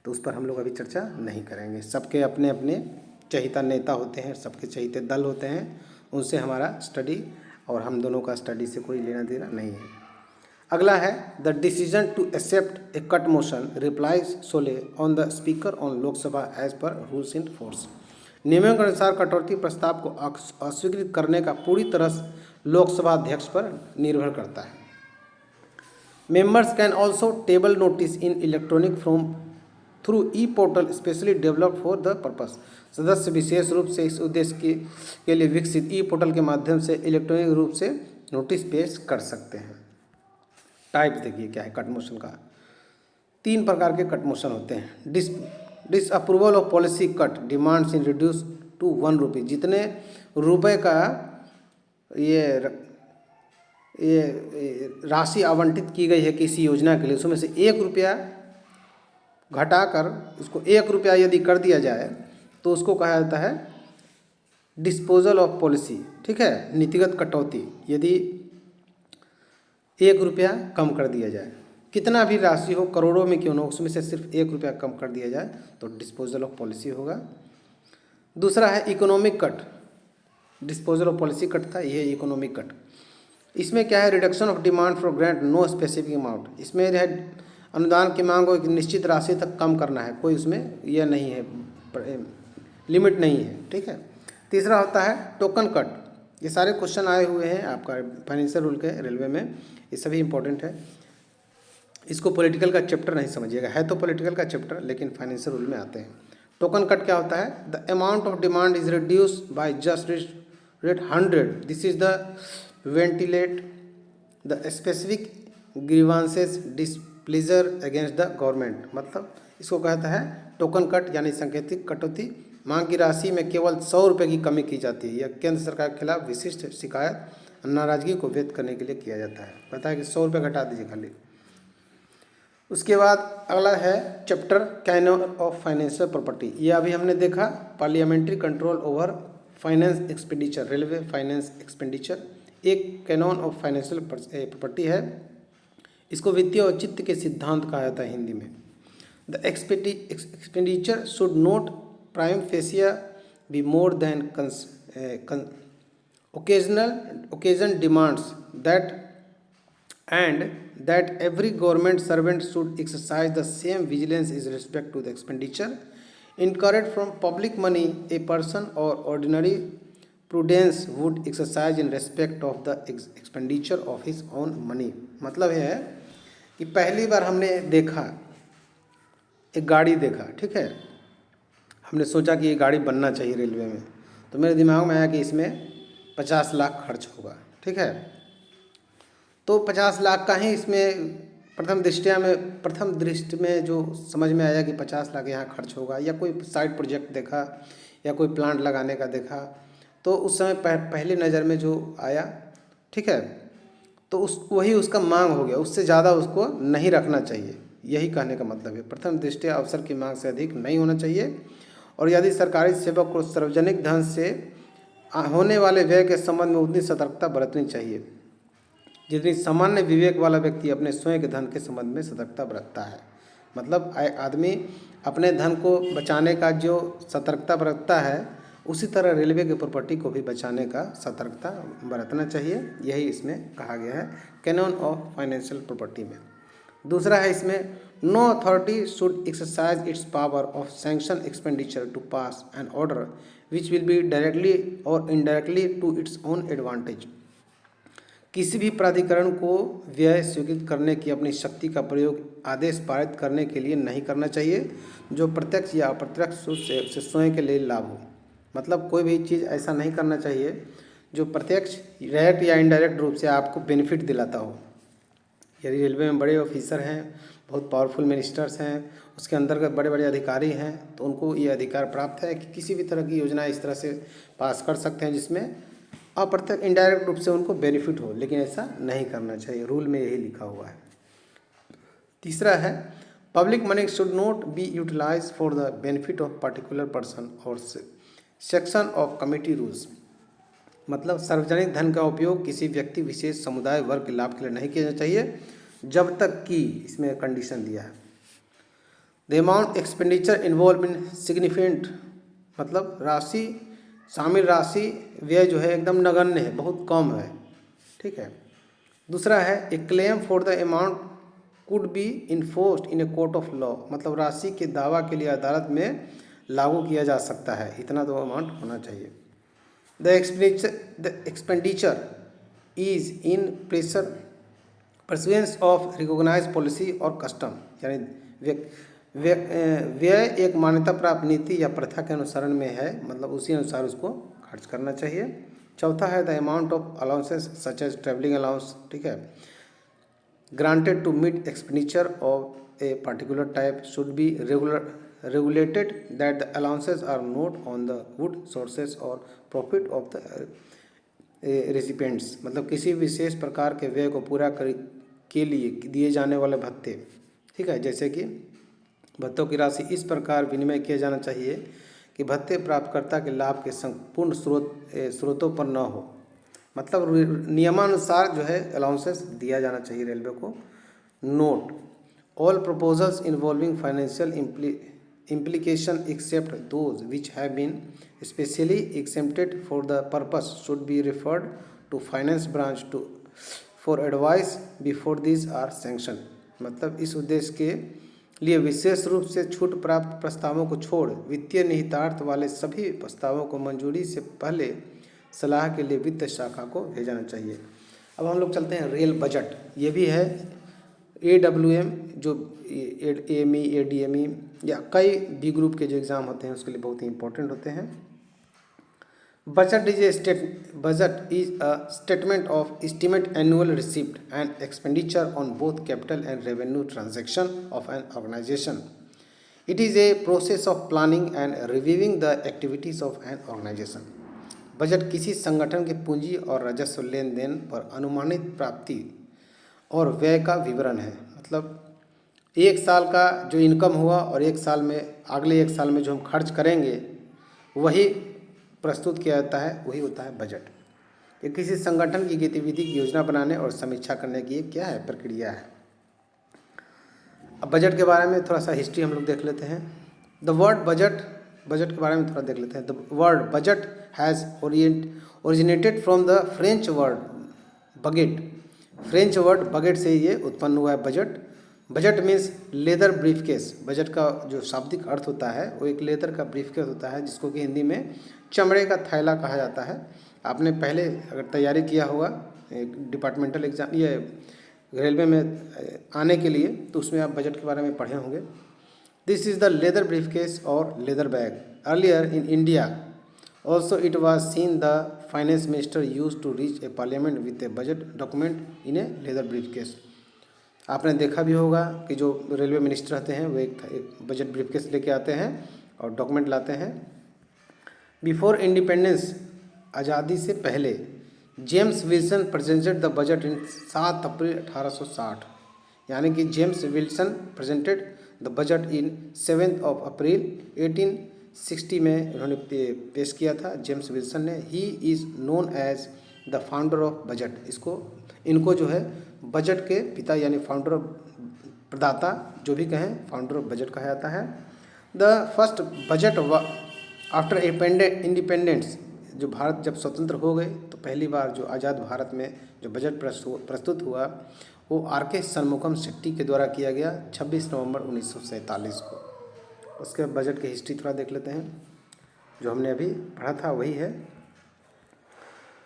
तो उस पर हम लोग अभी चर्चा नहीं करेंगे। सबके अपने अपने चहिता नेता होते हैं, सबके चहिते दल होते हैं, उनसे हमारा स्टडी और हम दोनों का स्टडी से कोई लेना देना नहीं है। अगला है the decision to accept a cut motion replies sole on the speaker on Lok Sabha as per rules in force. नियमों के अनुसार कटौती प्रस्ताव को अस्वीकृत करने का पूरी तरह लोकसभा अध्यक्ष पर निर्भर करता है। Members can also table notice in electronic form through E portal specially developed for the purpose. सदस्य विशेष रूप से इस उद्देश्य के लिए विकसित ई पोर्टल के माध्यम से इलेक्ट्रॉनिक रूप से नोटिस पेश कर सकते हैं। टाइप्स देखिए क्या है कट मोशन का। 3 प्रकार के कट मोशन होते हैं। Disapproval of policy cut demands in reduce to 1 रुपये। जितने रुपए का ये राशि आवंटित की गई है किसी योजना के लिए, उसमें से 1 रुपया घटाकर उसको 1 रुपया यदि कर दिया जाए तो उसको कहा जाता है डिस्पोजल ऑफ पॉलिसी। ठीक है, नीतिगत कटौती। यदि 1 रुपया कम कर दिया जाए, कितना भी राशि हो, करोड़ों में क्यों ना हो, उसमें से सिर्फ 1 रुपया कम कर दिया जाए तो डिस्पोजल ऑफ पॉलिसी होगा। दूसरा है economic cut. Disposal of policy cut था, ये इकोनॉमिक कट। इसमें क्या है, reduction of demand for grant no specific amount. इसमें है अनुदान की मांग को एक निश्चित राशि तक कम करना है, कोई उसमें यह नहीं है, लिमिट नहीं है। ठीक है। तीसरा होता है टोकन कट। ये सारे क्वेश्चन आए हुए हैं आपका फाइनेंशियल रूल के रेलवे में, ये सभी इंपॉर्टेंट है। इसको पॉलिटिकल का चैप्टर नहीं समझिएगा, है तो पॉलिटिकल का चैप्टर लेकिन फाइनेंशियल रूल में आते हैं। टोकन कट क्या होता है, the amount of demand is reduce by just rate 100। This is the ventilate the specific grievances displeasure against the government. मतलब इसको कहता है टोकन कट यानी सांकेतिक कटौती। मांग की राशि में केवल 100 रुपये की कमी की जाती है। यह केंद्र सरकार के खिलाफ विशिष्ट शिकायत नाराजगी को व्यक्त करने के लिए किया जाता है। पता है कि 100 रुपये घटा दीजिए खाली। उसके बाद अगला है chapter canon of financial property. ये अभी हमने देखा, parliamentary control over finance expenditure, railway finance expenditure एक कैनन ऑफ फाइनेंशियल प्रॉपर्टी है। इसको वित्तीय औचित्य के सिद्धांत कहा जाता है हिंदी में। The expenditure should not prime fascia be more than occasion demands that and that every government servant should exercise the same vigilance in respect to the expenditure incurred from public money a person or ordinary prudence would exercise in respect of the expenditure of his own money। मतलब है कि पहली बार हमने देखा एक गाड़ी देखा, ठीक है, हमने सोचा कि ये गाड़ी बनना चाहिए रेलवे में, तो मेरे दिमाग में आया कि इसमें 50 लाख खर्च होगा। ठीक है, तो 50 लाख का ही इसमें प्रथम दृष्टि में जो समझ में आया कि 50 लाख यहाँ खर्च होगा, या कोई साइड प्रोजेक्ट देखा या कोई प्लांट लगाने का देखा, तो उस समय पहली नज़र में जो आया, ठीक है, तो वही उसका मांग हो गया, उससे ज़्यादा उसको नहीं रखना चाहिए। यही कहने का मतलब है, प्रथम दृष्टया अवसर की मांग से अधिक नहीं होना चाहिए। और यदि सरकारी सेवक को सार्वजनिक धन से होने वाले व्यय के संबंध में उतनी सतर्कता बरतनी चाहिए जितनी सामान्य विवेक वाला व्यक्ति अपने स्वयं के धन के संबंध में सतर्कता बरतता है। मतलब आदमी अपने धन को बचाने का जो सतर्कता बरतता है, उसी तरह रेलवे के प्रॉपर्टी को भी बचाने का सतर्कता बरतना चाहिए। यही इसमें कहा गया है कैनन ऑफ फाइनेंशियल प्रॉपर्टी में। दूसरा है इसमें no authority should exercise its power of sanction expenditure to pass an order which will be directly or indirectly to its own advantage. किसी भी प्राधिकरण को व्यय स्वीकृत करने की अपनी शक्ति का प्रयोग आदेश पारित करने के लिए नहीं करना चाहिए जो प्रत्यक्ष या अप्रत्यक्ष रूप से स्वयं के लिए लाभ हो। मतलब कोई भी चीज़ ऐसा नहीं करना चाहिए जो प्रत्यक्ष डायरेक्ट या इनडायरेक्ट रूप से आपको बेनिफिट दिलाता हो। यदि रेलवे में बड़े ऑफिसर हैं, बहुत पावरफुल मिनिस्टर्स हैं, उसके अंतर्गत बड़े बड़े अधिकारी हैं, तो उनको ये अधिकार प्राप्त है कि किसी भी तरह की योजना इस तरह से पास कर सकते हैं जिसमें अप्रत्यक्ष इनडायरेक्ट रूप से उनको बेनिफिट हो, लेकिन ऐसा नहीं करना चाहिए, रूल में यही लिखा हुआ है। तीसरा है public money should not be utilise for the benefit of particular person और सेक्शन ऑफ कमिटी रूल्स। मतलब सार्वजनिक धन का उपयोग किसी व्यक्ति विशेष समुदाय वर्ग के लाभ के लिए नहीं किया जाना चाहिए जब तक कि, इसमें कंडीशन दिया है, the amount expenditure involve in significant, मतलब राशि शामिल राशि व्यय जो है एकदम नगण्य है, बहुत कम है, ठीक है। दूसरा है a claim for the amount could be enforced in a court of law, मतलब राशि के दावा के लिए अदालत में लागू किया जा सकता है, इतना तो अमाउंट होना चाहिए। The expenditure is in pressure pursuance of recognised policy और कस्टम, यानी व्यय एक मान्यता प्राप्त नीति या प्रथा के अनुसरण में है, मतलब उसी अनुसार उसको खर्च करना चाहिए। चौथा है the amount of allowances such as travelling allowance, ठीक है, granted to meet expenditure of a particular type should be regulated that the allowances are not on the good sources or profit of the recipients, मतलब किसी विशेष प्रकार के व्यय को पूरा के लिए दिए जाने वाले भत्ते, ठीक है, जैसे कि भत्तों की राशि इस प्रकार विनिमय किया जाना चाहिए कि भत्ते प्राप्तकर्ता के लाभ के संपूर्ण स्रोतों पर न हो, मतलब नियमानुसार जो है अलाउंसेस दिया जाना चाहिए रेलवे को। Note all proposals involving financial implication except those which have been specially exempted for the purpose should be referred to finance branch for advice before these are sanctioned, मतलब इस उद्देश्य के लिए विशेष रूप से छूट प्राप्त प्रस्तावों को छोड़ वित्तीय निहितार्थ वाले सभी प्रस्तावों को मंजूरी से पहले सलाह के लिए वित्त शाखा को भेजना चाहिए। अब हम लोग चलते हैं रेल बजट, ये भी है AWM जो AME ADME या कई बी ग्रुप के जो एग्ज़ाम होते हैं उसके लिए बहुत ही इंपॉर्टेंट होते हैं। Budget is a statement of estimate annual receipt and expenditure on both capital and revenue transaction of an organisation. It is a process of planning and reviewing the activities of an organisation. Budget किसी संगठन के पूंजी और राजस्व लेन then पर अनुमानित प्राप्ति और व्यय का विवरण है, मतलब एक साल का जो इनकम हुआ और एक साल में अगले एक साल में जो हम खर्च करेंगे वही प्रस्तुत किया जाता है, वही होता है बजट। ये किसी संगठन की गतिविधि की योजना बनाने और समीक्षा करने की क्या है, प्रक्रिया है। अब बजट के बारे में थोड़ा सा हिस्ट्री हम लोग देख लेते हैं। द वर्ड बजट के बारे में थोड़ा देख लेते हैं। The word budget has originated from the French word bucket. French word bucket से ये उत्पन्न हुआ है budget. Budget means leather briefcase. Budget का जो शाब्दिक अर्थ होता है वो एक लेदर का ब्रीफकेस होता है जिसको कि हिंदी में चमड़े का थैला कहा जाता है। आपने पहले अगर तैयारी किया होगा एक डिपार्टमेंटल एग्जाम ये रेलवे में आने के लिए तो उसमें आप बजट के बारे में पढ़े होंगे। This is the leather briefcase और leather bag. Earlier in India also it was seen the finance minister use to reach a parliament with a budget document in a leather briefcase. आपने देखा भी होगा कि जो रेलवे मिनिस्टर रहते हैं वो एक बजट ब्रीफकेस लेके आते हैं और डॉक्यूमेंट लाते हैं। बिफोर इंडिपेंडेंस, आज़ादी से पहले, James Wilson presented the budget in 7 April 1860, यानी कि James Wilson presented the budget in 7 April 1860 में उन्होंने पेश किया था जेम्स विल्सन ने। He is known as the founder of budget. इनको जो है बजट के पिता यानी फाउंडर ऑफ, प्रदाता जो भी कहें, फाउंडर ऑफ बजट कहा जाता है। The first budget after independence, जो भारत जब स्वतंत्र हो गए तो पहली बार जो आज़ाद भारत में जो बजट प्रस्तुत हुआ वो RK शनमुखम शेट्टी के द्वारा किया गया 26 नवंबर 1947 को। उसके बजट की हिस्ट्री थोड़ा देख लेते हैं, जो हमने अभी पढ़ा था वही है।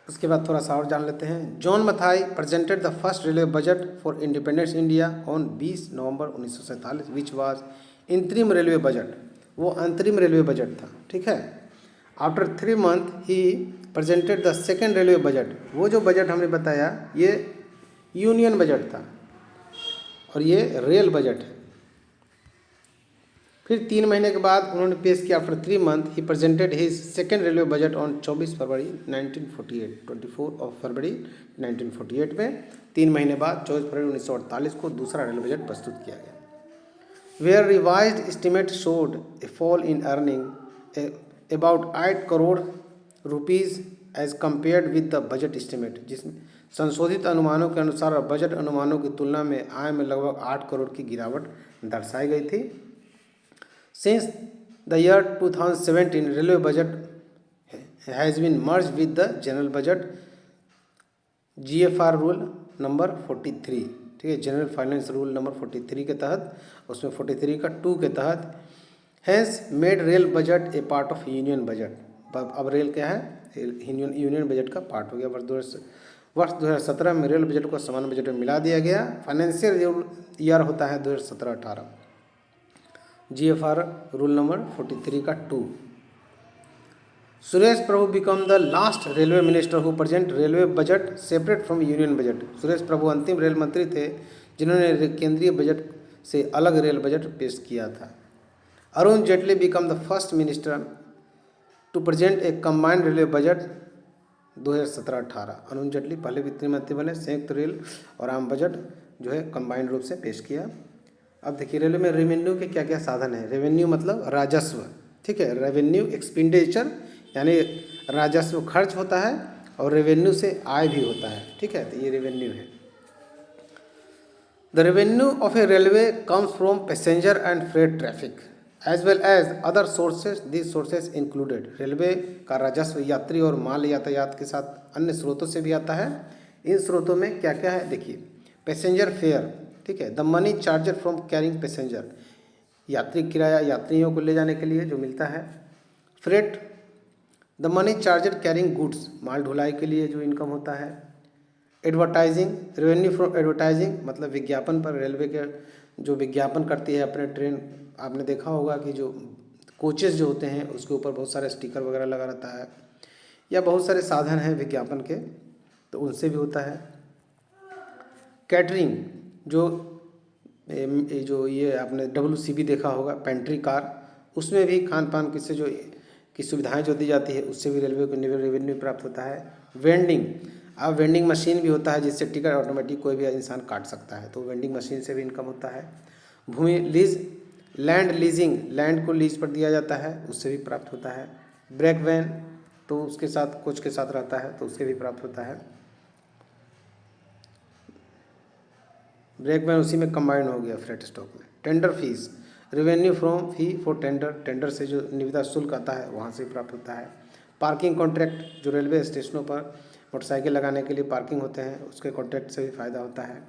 उसके बाद थोड़ा सा और जान लेते हैं। John Mathai presented the first railway budget for independence India on 20 November 1947 which was interim railway budget. वो अंतरिम रेलवे बजट था, ठीक है। After 3 month he presented the second railway budget. वो जो बजट हमने बताया ये यूनियन बजट था और ये रेल बजट है। फिर 3 महीने के बाद उन्होंने पेश किया after 3 month he presented his second railway budget on 24 फरवरी 1948, 24 फरवरी 1948 में 3 महीने बाद 24 फरवरी 1948 को दूसरा रेलवे बजट प्रस्तुत किया गया। Where revised estimate showed a fall in earning about 8 crore rupees as compared with the budget estimate, जिसमें संशोधित अनुमानों के अनुसार बजट अनुमानों की तुलना में आय में लगभग 8 करोड़ की गिरावट दर्शाई गई थी। Since the year 2017, railway budget has been merged with the general budget GFR rule number 43, ठीक है, जनरल फाइनेंस रूल नंबर 43 के तहत, उसमें 43 का 2 के तहत has made rail budget A part of union budget. अब रेल क्या है, यूनियन बजट का पार्ट हो गया। वर्ष 2017 में रेल बजट को सामान्य बजट में मिला दिया गया। फाइनेंशियल ईयर होता है 2017-18। GFR रूल नंबर 43 का 2। Suresh Prabhu become the last railway minister who present railway budget separate from union budget. Suresh Prabhu अंतिम रेल मंत्री थे जिन्होंने केंद्रीय बजट से अलग रेल बजट पेश किया था। Arun Jaitley become the first minister to present a combined railway budget 2017-18। Arun Jaitley पहले वित्त मंत्री बने, संयुक्त रेल और आम बजट जो है कंबाइंड रूप से पेश किया। अब देखिए रेलवे में रेवेन्यू के क्या क्या साधन है। रेवेन्यू मतलब राजस्व, ठीक है, रेवेन्यू एक्सपेंडिचर यानी राजस्व खर्च होता है और रेवेन्यू से आय भी होता है, ठीक है, तो ये रेवेन्यू है। The revenue of a railway comes from passenger and freight traffic as well as other sources, this sources included. Railway का राजस्व यात्री और माल यातायात के साथ अन्य स्रोतों से भी आता है। इन स्रोतों में क्या क्या है देखिए, पैसेंजर फेयर, ठीक है, the money charger from carrying passenger, यात्री किराया यात्रियों को ले जाने के लिए जो मिलता है। Freight, the money charger carrying goods, माल ढुलाई के लिए जो इनकम होता है। एडवर्टाइजिंग, रेवेन्यू फ्रॉम एडवर्टाइजिंग मतलब विज्ञापन पर, रेलवे के जो विज्ञापन करती है अपने ट्रेन, आपने देखा होगा कि जो कोचेस जो होते हैं उसके ऊपर बहुत सारे स्टिकर वगैरह लगा रहता है, या बहुत सारे साधन हैं विज्ञापन के, तो उनसे भी होता है। कैटरिंग, जो ये आपने WCB देखा होगा, पेंट्री कार, उसमें भी खान पान किससे जो की सुविधाएं जो दी जाती है उससे भी रेलवे को रेवेन्यू प्राप्त होता है। वेंडिंग, अब वेंडिंग मशीन भी होता है जिससे टिकट ऑटोमेटिक कोई भी इंसान काट सकता है, तो वेंडिंग मशीन से भी इनकम होता है। भूमि लीज, लैंड लीजिंग, लैंड को लीज पर दिया जाता है, उससे भी प्राप्त होता है। ब्रेक वैन तो उसके साथ कोच के साथ रहता है तो उससे भी प्राप्त होता है। ब्रेक वैन उसी में कंबाइंड हो गया फ्रेट स्टॉक में। Tender fees, revenue from fee for tender, tender से जो निविदा शुल्क आता है वहाँ से प्राप्त होता है। पार्किंग कॉन्ट्रैक्ट, जो रेलवे स्टेशनों पर मोटरसाइकिल लगाने के लिए पार्किंग होते हैं उसके कॉन्ट्रैक्ट से भी फायदा होता है।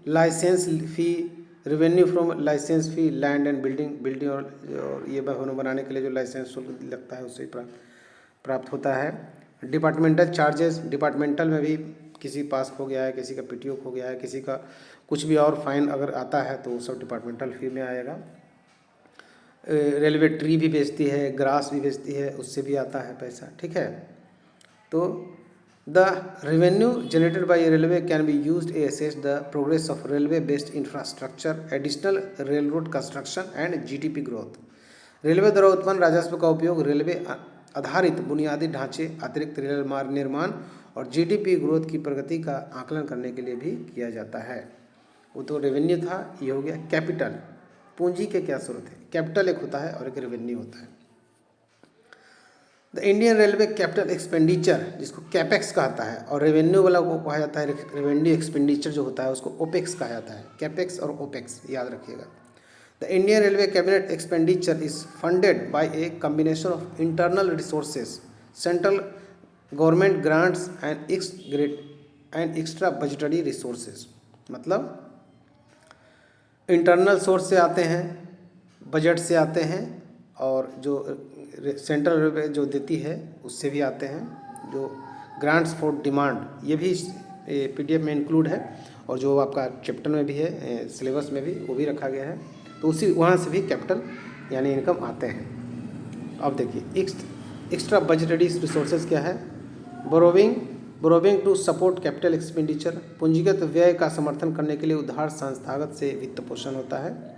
Licence fee, revenue from licence fee, land and building और ये भवन बनाने के लिए जो लाइसेंस शुल्क लगता है उससे प्राप्त होता है। डिपार्टमेंटल चार्जेस, डिपार्टमेंटल में भी किसी पास खो गया है, किसी का PTO खो गया है, किसी का कुछ भी और फाइन अगर आता है तो वो सब डिपार्टमेंटल फी में आएगा। रेलवे ट्री भी बेचती है, ग्रास भी बेचती है, उससे भी आता है पैसा, ठीक है। तो the revenue generated by railway can be used to assess the progress of railway based infrastructure, additional rail road construction and GDP growth. Railway द्वारा उत्पन्न राजस्व का उपयोग रेलवे आधारित बुनियादी ढांचे, अतिरिक्त रेल मार्ग निर्माण और GDP ग्रोथ की प्रगति का आकलन करने के लिए भी किया जाता है। वो तो रेवेन्यू था, ये हो गया कैपिटल। पूंजी के क्या स्रोत है, कैपिटल एक होता है और एक रेवेन्यू होता है। The Indian railway capital expenditure, जिसको कैपेक्स कहता है, और रेवेन्यू वाला को कहा जाता है, रेवेन्यू एक्सपेंडिचर जो होता है उसको ओपेक्स कहा जाता है। कैपेक्स और ओपेक्स याद रखिएगा। The Indian railway cabinet expenditure is funded by A combination of internal resources, central government grants and extra budgetary resources. मतलब इंटरनल सोर्स से आते हैं, बजट से आते हैं, और जो सेंट्रल रेलवे जो देती है उससे भी आते हैं। जो ग्रांट्स फॉर डिमांड, ये भी PDF में इंक्लूड है, और जो आपका चैप्टर में भी है, सिलेबस में भी वो भी रखा गया है, तो उसी वहाँ से भी कैपिटल यानी इनकम आते हैं। अब देखिए एक्स्ट्रा बजटरी रिसोर्सेज क्या है। Borrowing to support capital expenditure, पूंजीगत व्यय का समर्थन करने के लिए उधार संस्थागत से वित्त पोषण होता है।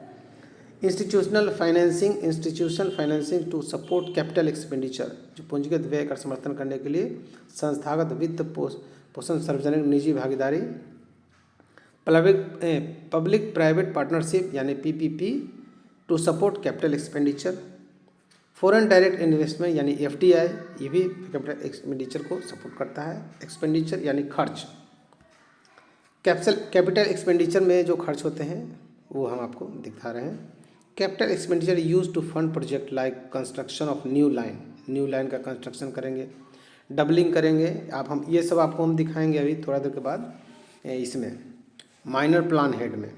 Institutional financing to support capital expenditure, जो पूंजीगत व्यय का समर्थन करने के लिए संस्थागत वित्त पोषण, सार्वजनिक निजी भागीदारी। पब्लिक प्राइवेट पार्टनरशिप यानी PPP to support capital expenditure. Foreign direct investment यानी एफडीआई, ये भी कैपिटल एक्सपेंडिचर को सपोर्ट करता है। एक्सपेंडिचर यानी खर्च। कैपिटल एक्सपेंडिचर में जो खर्च होते हैं वो हम आपको दिखा रहे हैं। Capital expenditure use to fund project like construction of new line का कंस्ट्रक्शन करेंगे, डबलिंग करेंगे। हम ये सब आपको हम दिखाएंगे अभी थोड़ा देर के बाद इसमें माइनर प्लान हेड में।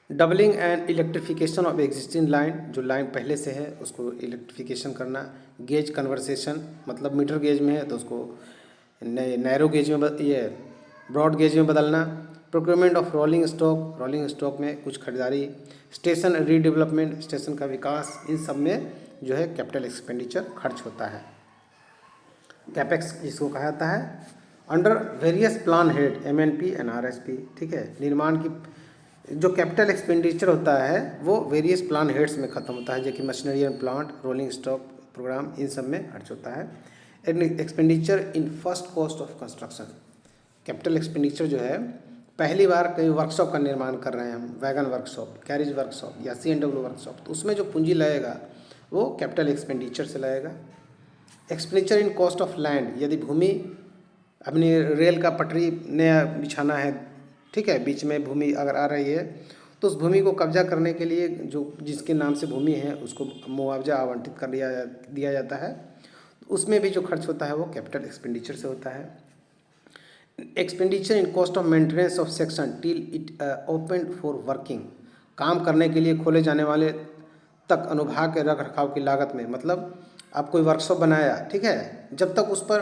Doubling and electrification of existing line, जो लाइन पहले से है उसको इलेक्ट्रिफिकेशन करना। गेज कन्वर्सेशन, मतलब मीटर गेज में है तो उसको नैरो गेज में ये ब्रॉड गेज में बदलना। प्रोक्योरमेंट ऑफ रोलिंग स्टॉक में कुछ खरीदारी। स्टेशन रीडेवलपमेंट, स्टेशन का विकास, इन सब में जो है कैपिटल एक्सपेंडिचर खर्च होता है। कैपेक्स जिसको कहा जाता है। Under various plan head MNP and RSP, ठीक है। निर्माण की जो कैपिटल एक्सपेंडिचर होता है वो वेरियस प्लान हेड्स में खत्म होता है, जो कि machinery and plant, rolling stock programme, इन सब में खर्च होता है। Expenditure in first cost of construction, capital expenditure जो है पहली बार कहीं वर्कशॉप का निर्माण कर रहे हैं हम, वैगन वर्कशॉप, कैरिज वर्कशॉप या C&W वर्कशॉप, तो उसमें जो पूंजी लगेगा वो कैपिटल एक्सपेंडिचर से लगेगा। Expenditure in cost of land, यदि भूमि अपनी रेल का पटरी नया बिछाना है, ठीक है, बीच में भूमि अगर आ रही है तो उस भूमि को कब्जा करने के लिए जो जिसके नाम से भूमि है उसको मुआवजा आवंटित कर दिया जाता है, उसमें भी जो खर्च होता है वो कैपिटल एक्सपेंडिचर से होता है। Expenditure in cost of maintenance of section till it open for working, काम करने के लिए खोले जाने वाले तक अनुभाग के रख रखाव की लागत में, मतलब आप कोई वर्कशॉप बनाया, ठीक है, जब तक उस पर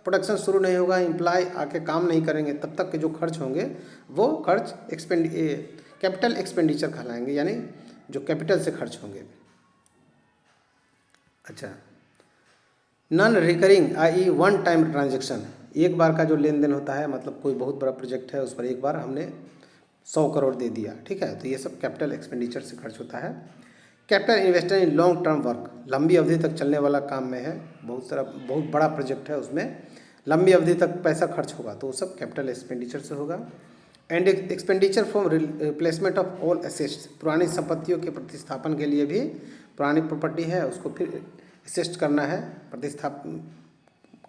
प्रोडक्शन शुरू नहीं होगा, एम्प्लॉय आके काम नहीं करेंगे, तब तक के जो खर्च होंगे वो खर्च कैपिटल एक्सपेंडिचर कहलाएंगे, यानी जो कैपिटल से खर्च होंगे। अच्छा, non recurring I one time transaction, एक बार का जो लेन देन होता है, मतलब कोई बहुत बड़ा प्रोजेक्ट है उस पर एक बार हमने 100 करोड़ दे दिया, ठीक है, तो ये सब कैपिटल एक्सपेंडिचर से खर्च होता है। Capital investment in long term work, लंबी अवधि तक चलने वाला काम में है, बहुत बड़ा प्रोजेक्ट है, उसमें लंबी अवधि तक पैसा खर्च होगा तो वो सब कैपिटल एक्सपेंडिचर से होगा। And expenditure for replacement of all assets, पुरानी संपत्तियों के प्रतिस्थापन के लिए भी, पुरानी प्रॉपर्टी है उसको फिर असिस्ट करना है,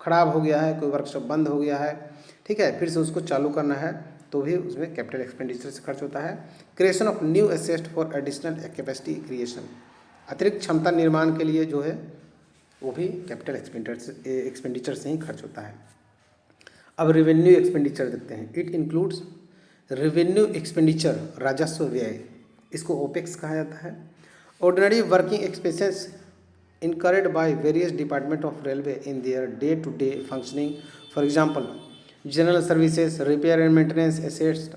खराब हो गया है, कोई वर्कशॉप बंद हो गया है, ठीक है, फिर से उसको चालू करना है तो भी उसमें कैपिटल एक्सपेंडिचर से खर्च होता है। Creation of new asset for additional capacity creation, अतिरिक्त क्षमता निर्माण के लिए जो है वो भी कैपिटल एक्सपेंडिचर से ही खर्च होता है। अब रेवेन्यू एक्सपेंडिचर देखते हैं। इट इंक्लूड्स रेवेन्यू एक्सपेंडिचर, राजस्व व्यय, इसको ओपेक्स कहा जाता है। Ordinary working expenses incurred by various department of railway in their day-to-day functioning, for example general services, repair and maintenance, assets,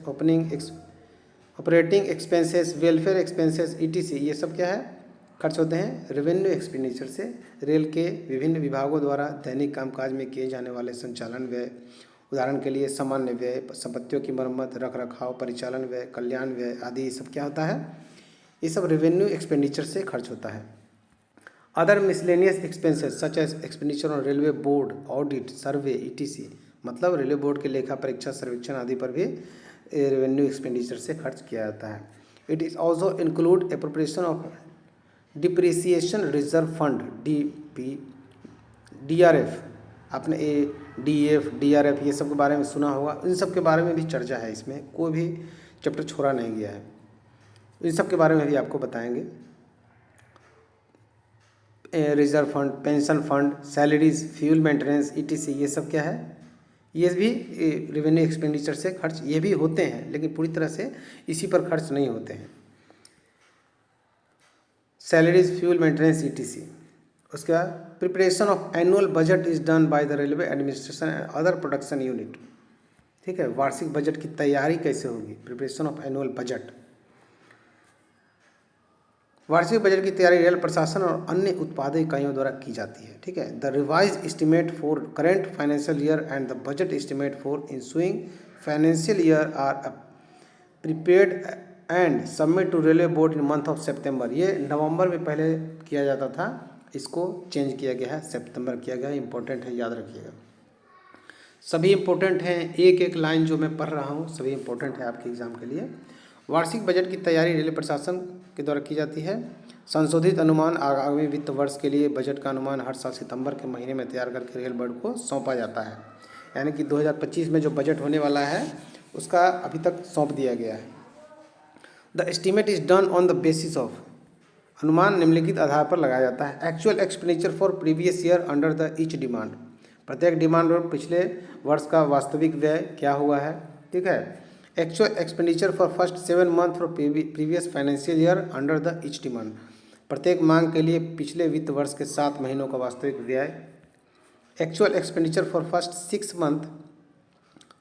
operating expenses, welfare expenses, etc, ये सब क्या है, खर्च होते हैं रेवेन्यू एक्सपेंडिचर से। रेल के विभिन्न विभागों द्वारा दैनिक कामकाज में किए जाने वाले संचालन व्यय, उदाहरण के लिए सामान्य व्यय, संपत्तियों की मरम्मत, रख रखाव, परिचालन व्यय, कल्याण व्यय आदि, ये सब क्या होता है, ये सब रेवेन्यू एक्सपेंडिचर से खर्च होता है। Other miscellaneous expenses such as expenditure on railway board, audit, survey, etc, मतलब रेलवे बोर्ड के लेखा परीक्षा, सर्वेक्षण आदि पर भी रेवेन्यू एक्सपेंडिचर से खर्च किया जाता है। It is also include appropriation of depreciation reserve fund, DRF, आपने DF, DRF ये सब के बारे में सुना होगा, इन सब के बारे में भी चर्चा है, इसमें कोई भी चैप्टर छोड़ा नहीं गया है, इन सब के बारे में भी आपको बताएंगे। Reserve fund, pension fund, salaries, fuel maintenance, etc, ये सब क्या है, ये भी रेवेन्यू एक्सपेंडिचर से खर्च, ये भी होते हैं लेकिन पूरी तरह से इसी पर खर्च नहीं होते हैं। Salaries, fuel maintenance, etc। उसके बाद preparation of annual budget is done bye the railway administration and other production unit, ठीक है, वार्षिक बजट की तैयारी कैसे होगी, प्रिपरेशन ऑफ एनुअल बजट। वार्षिक बजट की तैयारी रेल प्रशासन और अन्य उत्पादक इकाइयों द्वारा की जाती है। ठीक है। The revise estimate for current financial year and the budget estimate for ensuing financial year are prepared and submit to railway board in month of September. ये नवंबर में पहले किया जाता था, इसको चेंज किया गया है, सितंबर किया गया है। इंपॉर्टेंट है, याद रखिएगा। सभी इंपॉर्टेंट हैं, एक एक लाइन जो मैं पढ़ रहा हूँ सभी इंपॉर्टेंट है आपके एग्जाम के लिए। वार्षिक बजट की तैयारी रेलवे प्रशासन के द्वारा की जाती है। संशोधित अनुमान आगामी वित्त वर्ष के लिए बजट का अनुमान हर साल सितंबर के महीने में तैयार करके रेल बोर्ड को सौंपा जाता है। यानी कि 2025 में जो बजट होने वाला है उसका अभी तक सौंप दिया गया है। The estimate is done on the basis of, अनुमान निम्नलिखित आधार पर लगाया जाता है। Actual expenditure for previous year under the each demand, प्रत्येक डिमांड और पिछले वर्ष का वास्तविक व्यय क्या हुआ है। ठीक है। Actual expenditure for first 7 month for previous financial year under the each demand, प्रत्येक मांग के लिए पिछले वित्त वर्ष के 7 महीनों का वास्तविक व्यय। Actual expenditure for first 6 month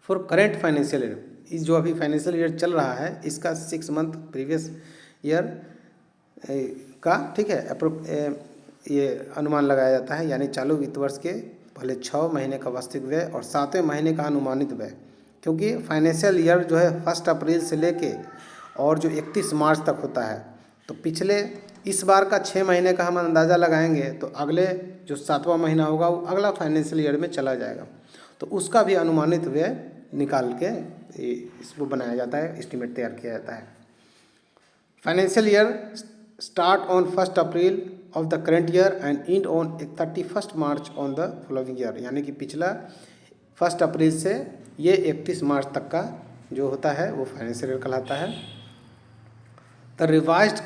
for current financial year, इस जो अभी फाइनेंशियल ईयर चल रहा है इसका 6 मंथ प्रीवियस ईयर का, ठीक है, ये अनुमान लगाया जाता है। यानी चालू वित्त वर्ष के पहले 6 महीने का वास्तविक व्यय और 7वें महीने का अनुमानित व्यय, क्योंकि फाइनेंशियल ईयर जो है 1 अप्रैल से लेके और जो 31 मार्च तक होता है, तो पिछले इस बार का 6 महीने का हम अंदाज़ा लगाएंगे तो अगले जो 7वां महीना होगा वो अगला फाइनेंशियल ईयर में चला जाएगा, तो उसका भी अनुमानित व्यय निकाल के इसको बनाया जाता है, एस्टीमेट तैयार किया जाता है। Financial year start on 1 April of the current year and and on 31 march on the following year, यानी कि पिछला 1 अप्रैल से ये 31 मार्च तक का जो होता है वो फाइनेंशियल ईयर कहलाता है। The revised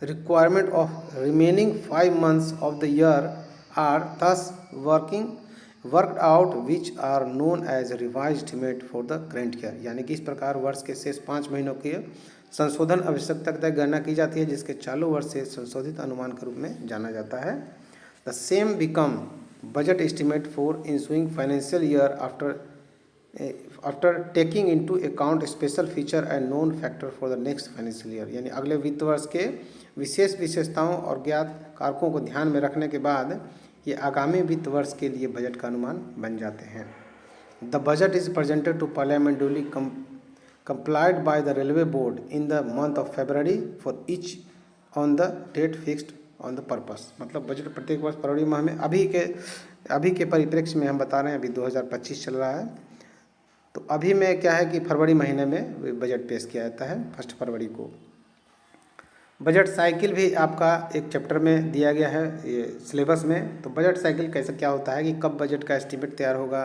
requirement of remaining 5 months of the year are thus worked out which are known as revise estimate for the current year, यानी कि इस प्रकार वर्ष के शेष 5 महीनों के संशोधन आवश्यकता तक गणना की जाती है, जिसके चालू वर्ष से संशोधित अनुमान के रूप में जाना जाता है। The same become budget estimate for ensuing financial year after taking into account special feature and known factor for the next financial year, यानी अगले वित्त वर्ष के विशेष विशेषताओं और ज्ञात कारकों को ध्यान में रखने के बाद ये आगामी वित्त वर्ष के लिए बजट का अनुमान बन जाते हैं। The budget is presented to parliament duly complied by the railway board in the month of February for each on the date fixed on the purpose, मतलब बजट प्रत्येक वर्ष फरवरी माह में, अभी के परिप्रेक्ष्य में हम बता रहे हैं, अभी 2025 चल रहा है, तो अभी में क्या है कि फरवरी महीने में बजट पेश किया जाता है 1 फरवरी को। बजट साइकिल भी आपका एक चैप्टर में दिया गया है ये सिलेबस में। तो बजट साइकिल कैसे क्या होता है कि कब बजट का एस्टीमेट तैयार होगा,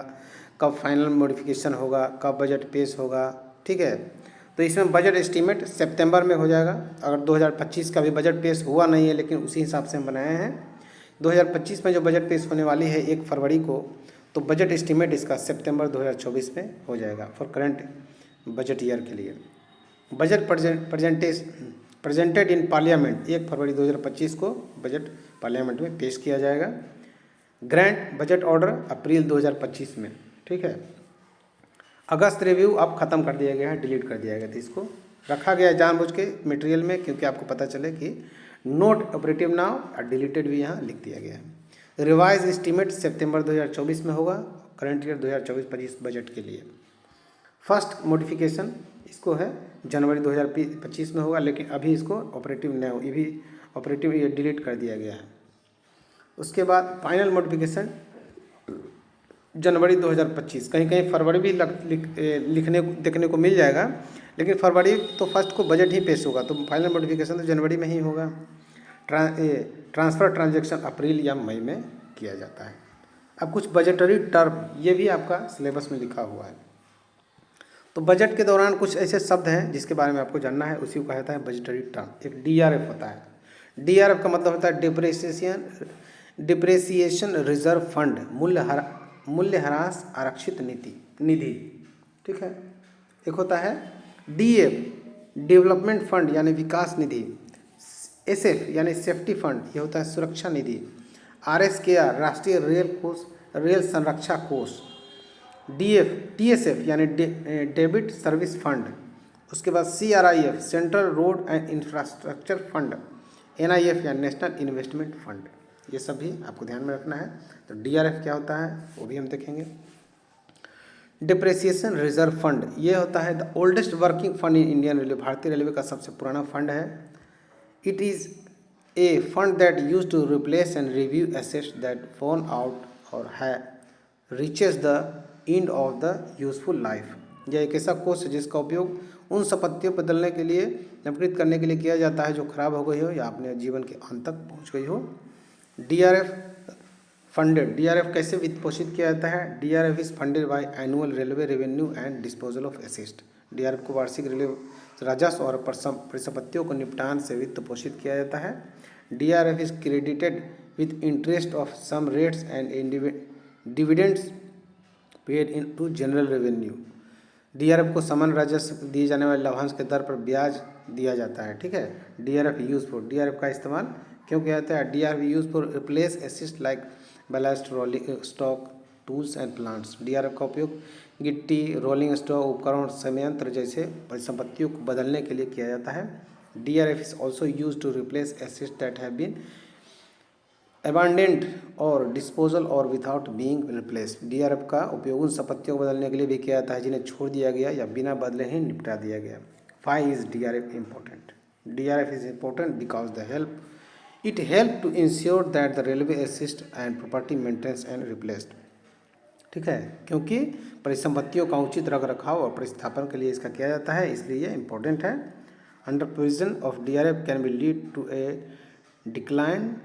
कब फाइनल मॉडिफिकेशन होगा, कब बजट पेश होगा। ठीक है। तो इसमें बजट एस्टीमेट सितंबर में हो जाएगा। अगर 2025 का भी बजट पेश हुआ नहीं है लेकिन उसी हिसाब से हम बनाए हैं, 2025 में जो बजट पेश होने वाली है 1 फरवरी को, तो बजट एस्टीमेट इसका सितंबर 2024 में हो जाएगा फॉर करंट बजट ईयर के लिए। बजट प्रेजेंटेड इन पार्लियामेंट 1 फरवरी 2025 को बजट पार्लियामेंट में पेश किया जाएगा। ग्रांट बजट ऑर्डर अप्रैल 2025 में। ठीक है। अगस्त रिव्यू अब ख़त्म कर दिया गया है, डिलीट कर दिया गया था, इसको रखा गया है जानबूझ के मटेरियल में क्योंकि आपको पता चले कि नोट ऑपरेटिव नाउ और डिलीटेड भी यहाँ लिख दिया गया है। रिवाइज एस्टीमेट सितंबर 2024 में होगा करंट ईयर 2024-25 बजट के लिए। फर्स्ट मॉडिफिकेशन इसको है जनवरी 2025 में होगा, लेकिन अभी इसको ऑपरेटिव नाउ ये भी ऑपरेटिव ये डिलीट कर दिया गया है। उसके बाद फाइनल मॉडिफिकेशन जनवरी 2025, कहीं कहीं फरवरी भी लिखने देखने को मिल जाएगा, लेकिन फरवरी तो 1 को बजट ही पेश होगा, तो फाइनल मॉडिफिकेशन तो जनवरी में ही होगा। ट्रांसफ़र ट्रांजैक्शन अप्रैल या मई में किया जाता है। अब कुछ बजटरी टर्म ये भी आपका सिलेबस में लिखा हुआ है। तो बजट के दौरान कुछ ऐसे शब्द हैं जिसके बारे में आपको जानना है, उसी को कहा जाता है बजटरी टर्म। एक DRF होता है। DRF का मतलब होता है डिप्रेसिएशन रिजर्व फंड, मूल्यह्रास आरक्षित निधि। ठीक है। एक होता है DF डेवलपमेंट फंड यानी विकास निधि। SF यानी सेफ्टी फंड, ये होता है सुरक्षा निधि। RSKR राष्ट्रीय रेल संरक्षा कोष। TSF यानी डेबिट सर्विस फंड। उसके बाद CRIF central road and infrastructure fund. NIF या नेशनल इन्वेस्टमेंट फंड, ये सब भी आपको ध्यान में रखना है। तो DRF क्या होता है वो भी हम देखेंगे। डिप्रेसिएशन रिजर्व फंड, ये होता है the oldest working fund in Indian railway, भारतीय रेलवे का सबसे पुराना फंड है। It is a fund that use to replace and review assets that phone out और है reaches the end of the useful life. यह एक ऐसा कोष है जिसका उपयोग उन संपत्तियों को बदलने के लिए, नवीकृत करने के लिए किया जाता है जो खराब हो गई हो या अपने जीवन के अंत तक पहुंच गई हो। DRF फंडेड, DRF कैसे वित्त पोषित किया जाता है? DRF is funded by annual railway revenue and disposal of asset. DRF को वार्षिक रेलवे राजस्व और परिसंपत्तियों को निपटान से वित्त पोषित किया जाता है। DRF is credited with interest of some rates and dividends paid into general revenue. DRF को समान राजस्व दिए जाने वाले लाभांश के दर पर ब्याज दिया जाता है, ठीक है। DRF यूज फॉर, DRF का इस्तेमाल क्यों किया जाता है? DRF use for replace assist like ballast, rolling stock, tools and plants. DRF का उपयोग गिट्टी, रोलिंग स्टॉक, उपकरण, संयंत्र जैसे परिसंपत्तियों को बदलने के लिए किया जाता है। DRF is also use to replace assist that have been abandoned और डिस्पोजल और विदाउट बीइंग रिप्लेस्ड। DRF का उपयोग उन संपत्तियों को बदलने के लिए भी किया जाता है जिन्हें छोड़ दिया गया या बिना बदले ही निपटा दिया गया। Why is DRF important? DRF is important because it help to ensure that the railway assist and property maintenance and replaced। ठीक है, क्योंकि परिसंपत्तियों का उचित रख रखाव और प्रतिस्थापन के लिए इसका किया जाता है, इसलिए ये इम्पोर्टेंट है। Under provision of DRF can be lead to a decline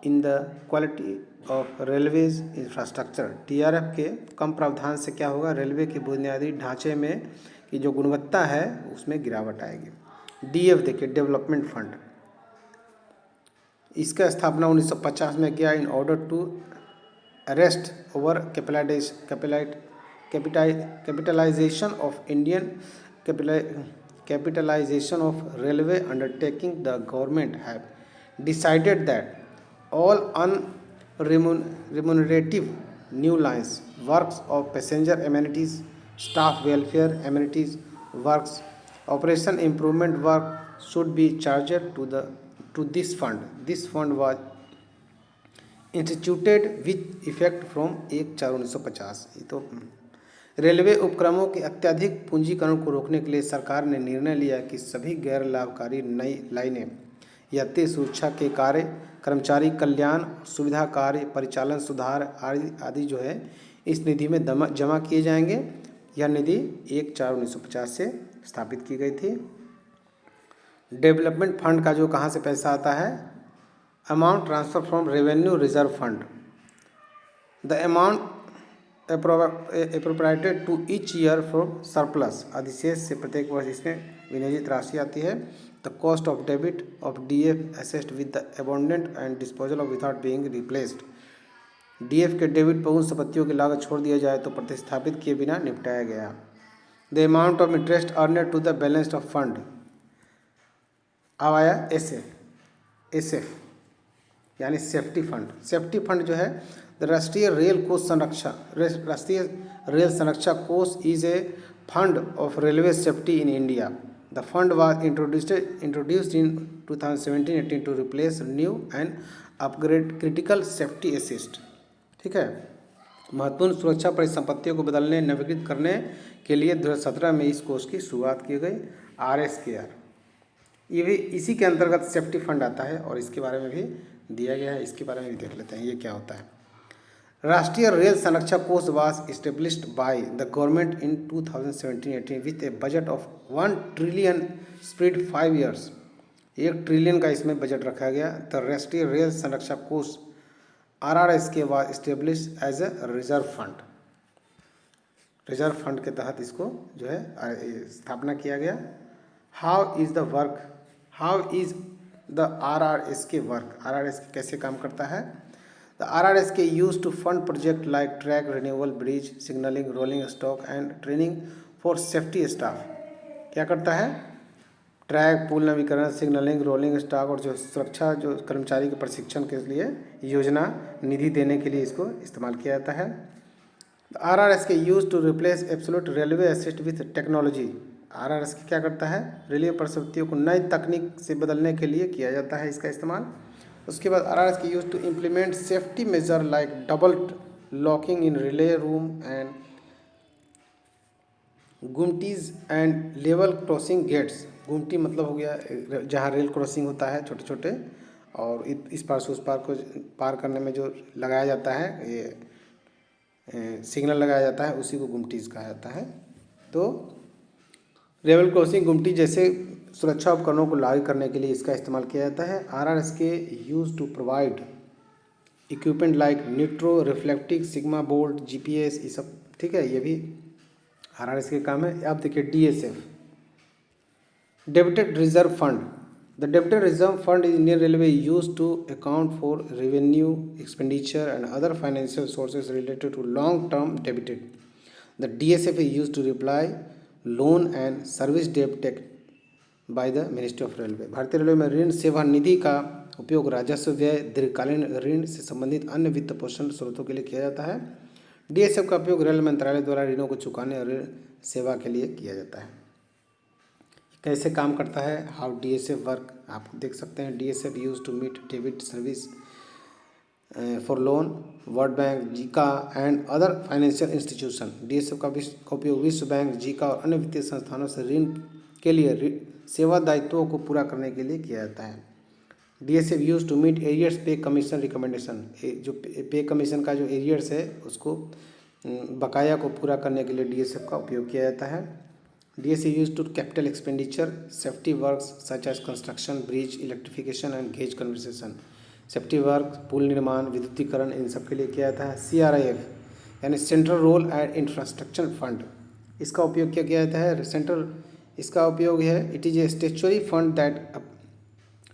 in the quality of railways infrastructure. DRF के कम प्रावधान से क्या होगा? रेलवे के बुनियादी ढांचे में की जो गुणवत्ता है उसमें गिरावट आएगी। DF देखिए, डेवलपमेंट फंड, इसका स्थापना 1950 में किया in order to arrest over capitalisation of Indian capitalisation of railway undertaking. The government have decided that all unremunerative new lines, works of passenger amenities, staff welfare amenities, works, operation improvement work should be charged to this fund. This fund was instituted with effect from 1/4/1950। ये तो railway उपक्रमों के अत्यधिक पूंजीकरण को रोकने के लिए सरकार ने निर्णय लिया कि सभी गैर लाभकारी नई लाइनें, यात्री सुरक्षा के कार्य, कर्मचारी कल्याण, सुविधा कार्य, परिचालन सुधार आदि जो है इस निधि में जमा किए जाएंगे। यह निधि 1/4/1950 से स्थापित की गई थी। डेवलपमेंट फंड का जो कहाँ से पैसा आता है? Amount transfer from revenue reserve fund. The amount appropriated to each year from surplus, अधिशेष से प्रत्येक वर्ष इसमें विनियोजित राशि आती है। The cost of debit of DF assessed with the abandoned and disposal of without being replaced। DF के debit पर उन संपत्तियों की लागत छोड़ दिया जाए तो प्रतिस्थापित किए बिना निपटाया गया। The amount of interest earned to the balance of fund। अब आया SF यानी सेफ्टी फंड। सेफ्टी फंड जो है राष्ट्रीय रेल कोष संरक्षा, राष्ट्रीय रेल संरक्षा कोष is a fund of railway safety in India. The fund was introduced in 2017-18 to replace, renew and upgrade critical safety assist। ठीक है, महत्वपूर्ण सुरक्षा परिसंपत्तियों को बदलने, नवीकृत करने के लिए 2017 में इस कोष की शुरुआत की गई। RSKR ये भी इसी के अंतर्गत सेफ्टी फंड आता है और इसके बारे में भी दिया गया है, इसके बारे में भी देख लेते हैं ये क्या होता है। राष्ट्रीय रेल संरक्षा कोष was established by the government in 2017-18 with a budget of 1 trillion spread 5 years. 1 trillion का इसमें बजट रखा गया। द राष्ट्रीय रेल संरक्षा कोष RRSK was established as a reserve fund. Reserve fund के तहत इसको जो है स्थापना किया गया। How is the RRSK work? RRSK कैसे काम करता है? The RRSK used to fund projects like track renewal, bridge signaling, rolling stock and training for safety staff। क्या करता है? ट्रैक, पुल नवीकरण, सिग्नलिंग, रोलिंग स्टॉक और जो सुरक्षा जो कर्मचारी के प्रशिक्षण के लिए योजना निधि देने के लिए इसको इस्तेमाल किया जाता है। The RRSK used to replace absolute railway assist with technology RRS क्या करता है, रेलवे प्रसुतियों को नई तकनीक से बदलने के लिए किया जाता है इसका इस्तेमाल। उसके बाद RRS की use to implement safety measure like double locking in relay room and गुमटीज एंड लेवल क्रॉसिंग गेट्स। गुमटी मतलब हो गया जहाँ रेल क्रॉसिंग होता है छोटे छोटे, और इस पार से उस पार को पार करने में जो लगाया जाता है, ये सिग्नल लगाया जाता है, उसी को गुमटीज कहा जाता है। तो लेवल क्रॉसिंग गुमटी जैसे सुरक्षा उपकरणों को लागू करने के लिए इसका इस्तेमाल किया जाता है। RRS के use to provide equipment like neutro reflective sigma bolt GPS, ये सब ठीक है, ये भी RRS के काम है। अब देखिए DSF, debited reserve fund. The debited reserve fund is Indian railway use to account for revenue expenditure and other financial sources related to long term debited. The DSF is use to reply loan and service डेब्ट take by the ministry of railway. भारतीय railway में ऋण सेवा निधि का उपयोग राजस्व व्यय, दीर्घकालीन ऋण से संबंधित अन्य वित्त पोषण स्रोतों के लिए किया जाता है। DSF का उपयोग रेल मंत्रालय द्वारा ऋणों को चुकाने और ऋण सेवा के लिए किया जाता है। कैसे काम करता है, हाउ DSF वर्क, आप देख सकते हैं। DSF use to meet debit service for loan, world bank, JICA and other financial institution. DSF का उपयोग विश्व बैंक, जीका और अन्य वित्तीय संस्थानों से ऋण के लिए सेवा दायित्वों को पूरा करने के लिए किया जाता है। DSF use to meet arrears pay commission recommendation. जो पे कमीशन का जो एरियर्स है उसको बकाया को पूरा करने के लिए DSF का उपयोग किया जाता है। DSF use to capital expenditure safety works such as construction, bridge, electrification and gauge conversation. Safety work, पुल निर्माण, विद्युतीकरण, इन सब के लिए किया जाता है। CRIF यानी central role and infrastructure fund, इसका उपयोग क्या किया जाता है। इसका उपयोग है, it is a statutory fund that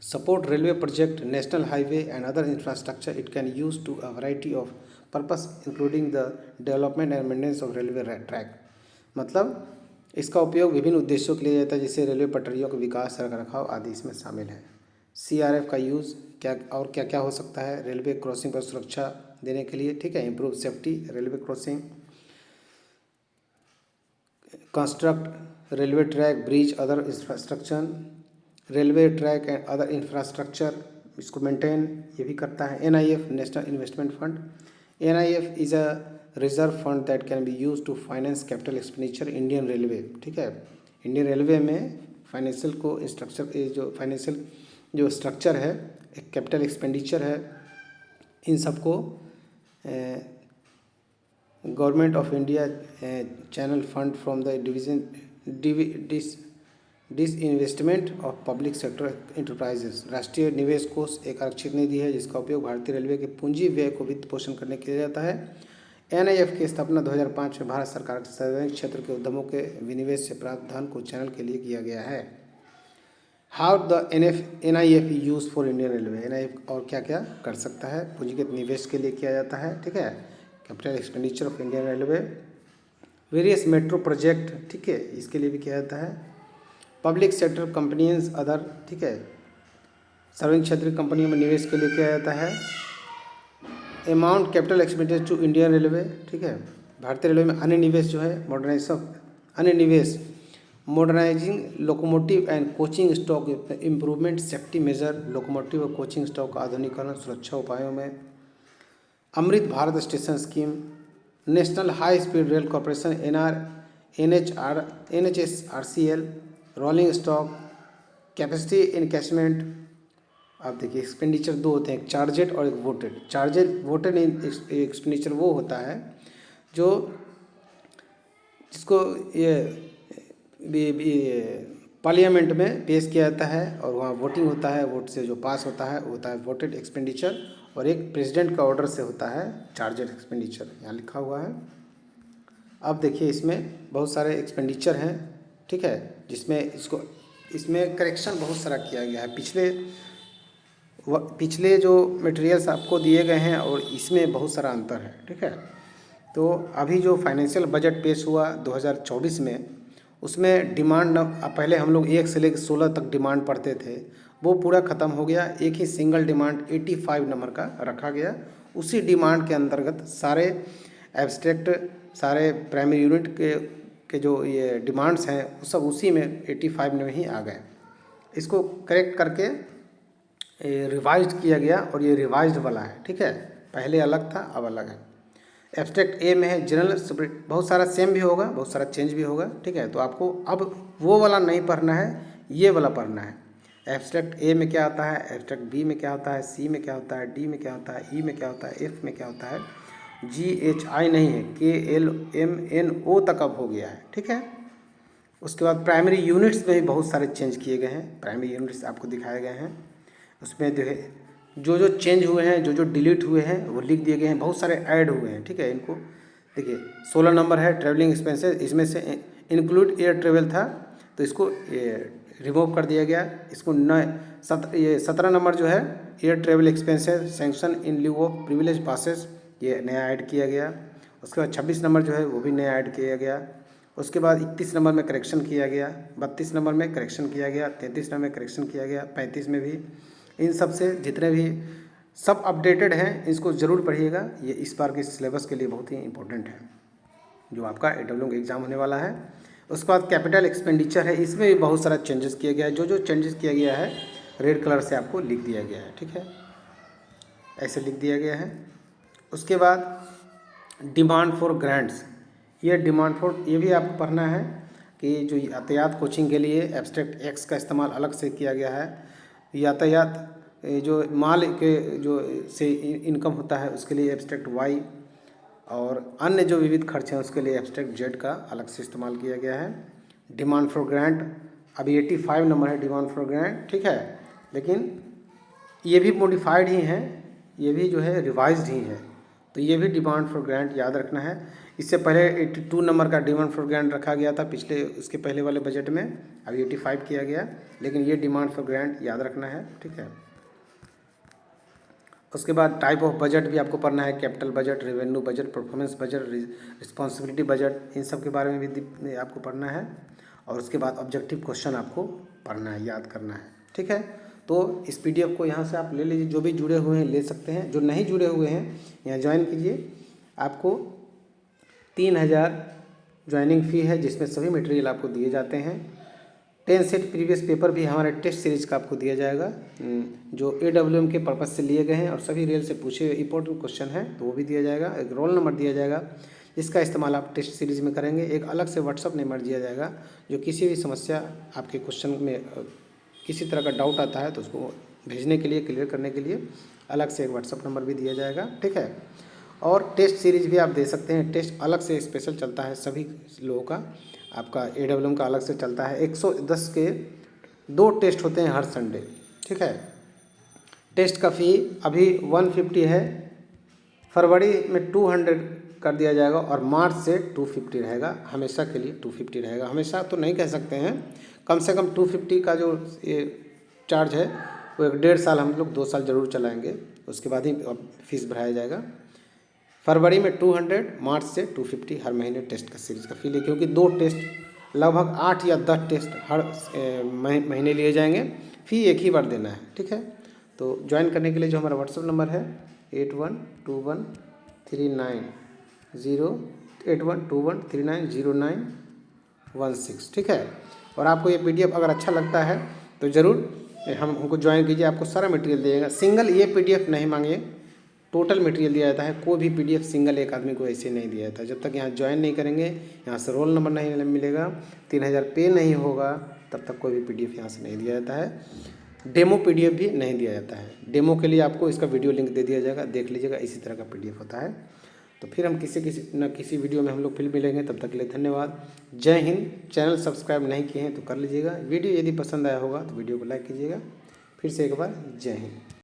support railway project, national highway and other infrastructure. It can use to a variety of purpose including the development and maintenance of railway track। मतलब इसका उपयोग विभिन्न उद्देश्यों के लिए जाता है, जैसे रेलवे पटरियों का विकास, सड़क रखाव आदि इसमें शामिल है। CRF का यूज़ क्या और क्या क्या हो सकता है, रेलवे क्रॉसिंग पर सुरक्षा देने के लिए, ठीक है, improve safety railway crossing, construct railway track, bridge, other infrastructure, railway track and other infrastructure, इसको मेंटेन ये भी करता है। NIF national investment fund. NIF is a reserve fund that can be use to finance capital expenditure Indian railway, ठीक है। Indian railway में financial को structure, जो फाइनेंशियल जो स्ट्रक्चर है, एक कैपिटल एक्सपेंडिचर है, इन सबको government of India channel fund from the disinvestment of public sector enterprises. राष्ट्रीय निवेश कोष एक आरक्षित निधि है जिसका उपयोग भारतीय रेलवे के पूंजी व्यय को वित्त पोषण करने के लिए जाता है। NIF की स्थापना 2005 में भारत सरकार के सार्वजनिक क्षेत्र के उद्यमों के विनिवेश से प्राप्त धन को चैनल के लिए किया गया है। How the NIF use for Indian railway. NIF और क्या क्या कर सकता है, पूंजीगत निवेश के लिए किया जाता है, ठीक है, capital expenditure of Indian railway, various metro project, ठीक है, इसके लिए भी किया जाता है। पब्लिक सेक्टर कंपनीज अदर, ठीक है, सार्वजनिक क्षेत्र की कंपनियों में निवेश के लिए किया जाता है। Amount capital expenditure to Indian railway, ठीक है, भारतीय रेलवे में अन्य निवेश जो है modernizing locomotive and coaching stock improvement, safety measure, locomotive और कोचिंग स्टॉक का आधुनिकीकरण, सुरक्षा उपायों में। Amrit Bharat station scheme, national high speed rail corporation NHSRCL, rolling stock, capacity encashment. आप देखिए एक्सपेंडिचर दो होते हैं, एक चार्जेड और एक वोटेड। वोटेड एक्सपेंडिचर वो होता है जो जिसको ये पार्लियामेंट में पेश किया जाता है और वहाँ वोटिंग होता है, वोट से जो पास होता है वो होता है वोटेड एक्सपेंडिचर, और एक प्रेसिडेंट का ऑर्डर से होता है चार्जेड एक्सपेंडिचर, यहाँ लिखा हुआ है। अब देखिए इसमें बहुत सारे एक्सपेंडिचर हैं, ठीक है, जिसमें इसमें करेक्शन बहुत सारा किया गया है। पिछले जो मटेरियल्स आपको दिए गए हैं और इसमें बहुत सारा अंतर है, ठीक है। तो अभी जो फाइनेंशियल बजट पेश हुआ 2024 में, उसमें डिमांड पहले हम लोग 1 से लेकर 16 तक डिमांड पढ़ते थे, वो पूरा ख़त्म हो गया। एक ही सिंगल डिमांड 85 नंबर का रखा गया। उसी डिमांड के अंतर्गत सारे एब्स्ट्रैक्ट, सारे प्राइमरी यूनिट के के जो ये डिमांड्स हैं वो सब उसी में 85 में ही आ गए। इसको करेक्ट करके रिवाइज्ड किया गया और ये रिवाइज्ड वाला है, ठीक है। पहले अलग था, अब अलग है। एब्स्ट्रैक्ट ए में है जनरल सेपरेट, बहुत सारा सेम भी होगा, बहुत सारा चेंज भी होगा, ठीक है। तो आपको अब वो वाला नहीं पढ़ना है, ये वाला पढ़ना है। एब्स्ट्रैक्ट ए में क्या आता है, एब्स्ट्रैक्ट बी में क्या होता है, सी में क्या होता है, डी में क्या होता है, ई में क्या होता है, एफ में क्या होता है, GHI नहीं है, KLMNO तक अब हो गया है, ठीक है। उसके बाद प्राइमरी यूनिट्स में भी बहुत सारे चेंज किए गए हैं। प्राइमरी यूनिट्स आपको दिखाए गए हैं, उसमें जो जो चेंज हुए हैं, जो जो डिलीट हुए हैं वो लिख दिए गए हैं। बहुत सारे ऐड हुए हैं, ठीक है। इनको देखिए 16 नंबर है ट्रैवलिंग एक्सपेंसेस, इसमें से इंक्लूड एयर ट्रेवल था तो इसको रिमूव कर दिया गया। इसको 17 नंबर जो है air travel expenses sanction in lieu of privilege passes, ये नया ऐड किया गया। उसके बाद 26 नंबर जो है वो भी नया ऐड किया गया। उसके बाद 31 नंबर में करेक्शन किया गया, 32 नंबर में करेक्शन किया गया, 33 नंबर में करेक्शन किया गया, 35 में भी। इन सब से जितने भी सब अपडेटेड हैं, इसको ज़रूर पढ़िएगा। ये इस बार के सिलेबस के लिए बहुत ही इंपॉर्टेंट है जो आपका AWM का एग्ज़ाम होने वाला है। उसके बाद कैपिटल एक्सपेंडिचर है, इसमें भी बहुत सारा चेंजेस किया गया है। जो जो चेंजेस किया गया है रेड कलर से आपको लिख दिया गया है, ठीक है, ऐसे लिख दिया गया है। उसके बाद डिमांड फॉर ग्रांट्स, ये ये भी आपको पढ़ना है कि जो यातायात कोचिंग के लिए एब्स्ट्रैक्ट एक्स का इस्तेमाल अलग से किया गया है। यातायात जो माल के जो से इनकम होता है उसके लिए एब्स्ट्रैक्ट वाई, और अन्य जो विविध खर्च हैं उसके लिए एब्स्ट्रैक्ट जेड का अलग से इस्तेमाल किया गया है। डिमांड फॉर ग्रांट अभी 85 नंबर है डिमांड फॉर ग्रांट, ठीक है, लेकिन ये भी मॉडिफाइड ही हैं, ये भी जो है रिवाइज्ड ही है। तो ये भी डिमांड फॉर ग्रांट याद रखना है। इससे पहले 82 नंबर का डिमांड फॉर ग्रांट रखा गया था पिछले उसके पहले वाले बजट में, अभी 85 किया गया, लेकिन ये डिमांड फॉर ग्रांट याद रखना है, ठीक है। उसके बाद टाइप ऑफ बजट भी आपको पढ़ना है, capital budget, revenue budget, performance budget, responsibility budget, इन सब के बारे में भी आपको पढ़ना है। और उसके बाद ऑब्जेक्टिव क्वेश्चन आपको पढ़ना है, याद करना है, ठीक है। तो इस PDF को यहाँ से आप ले लीजिए, जो भी जुड़े हुए हैं ले सकते हैं, जो नहीं जुड़े हुए हैं यहाँ ज्वाइन कीजिए। आपको 3000 ज्वाइनिंग फ़ी है जिसमें सभी मटेरियल आपको दिए जाते हैं। 10 सेट प्रीवियस पेपर भी हमारे टेस्ट सीरीज़ का आपको दिया जाएगा, जो AWM के पर्पज़ से लिए गए हैं और सभी रेल से पूछे हुए इंपॉर्टेंट क्वेश्चन हैं, तो वो भी दिया जाएगा। एक रोल नंबर दिया जाएगा जिसका इस्तेमाल आप टेस्ट सीरीज़ में करेंगे। एक अलग से व्हाट्सअप नंबर दिया जाएगा, जो किसी भी समस्या आपके क्वेश्चन में किसी तरह का डाउट आता है तो उसको भेजने के लिए, क्लियर करने के लिए अलग से एक व्हाट्सअप नंबर भी दिया जाएगा, ठीक है। और टेस्ट सीरीज़ भी आप दे सकते हैं, टेस्ट अलग से स्पेशल चलता है सभी लोगों का, आपका AWM का अलग से चलता है। 110 के 2 टेस्ट होते हैं हर संडे, ठीक है। टेस्ट का फ़ी अभी 150 है, फरवरी में 200 कर दिया जाएगा और मार्च से 250 रहेगा, हमेशा के लिए 250 रहेगा। हमेशा तो नहीं कह सकते हैं, कम से कम 250 का जो ये चार्ज है वो 1.5 साल हम लोग 2 साल ज़रूर चलाएँगे, उसके बाद ही फीस बढ़ाया जाएगा। फरवरी में 200, मार्च से 250 हर महीने टेस्ट का सीरीज़ का फ़ी ले, क्योंकि 2 टेस्ट लगभग 8 या 10 टेस्ट हर महीने लिए जाएंगे, फ़ी एक ही बार देना है, ठीक है। तो ज्वाइन करने के लिए जो हमारा व्हाट्सअप नंबर है 8121390916, ठीक है। और आपको ये PDF अगर अच्छा लगता है तो ज़रूर हमको ज्वाइन कीजिए, आपको सारा मटेरियल दिएगा। सिंगल ये PDF नहीं मांगिए, टोटल मटेरियल दिया जाता है। कोई भी PDF सिंगल एक आदमी को ऐसे नहीं दिया जाता। जब तक यहाँ ज्वाइन नहीं करेंगे, यहाँ से रोल नंबर नहीं मिलेगा, 3000 पे नहीं होगा, तब तक कोई भी PDF यहाँ से नहीं दिया जाता है। डेमो PDF भी नहीं दिया जाता है। डेमो के लिए आपको इसका वीडियो लिंक दे दिया जाएगा, देख लीजिएगा, इसी तरह का PDF होता है। तो फिर हम किसी वीडियो में हम लोग फिर मिलेंगे, तब तक के लिए धन्यवाद। जय हिंद। चैनल सब्सक्राइब नहीं किए हैं तो कर लीजिएगा। वीडियो यदि पसंद आया होगा तो वीडियो को लाइक कीजिएगा। फिर से एक बार जय हिंद।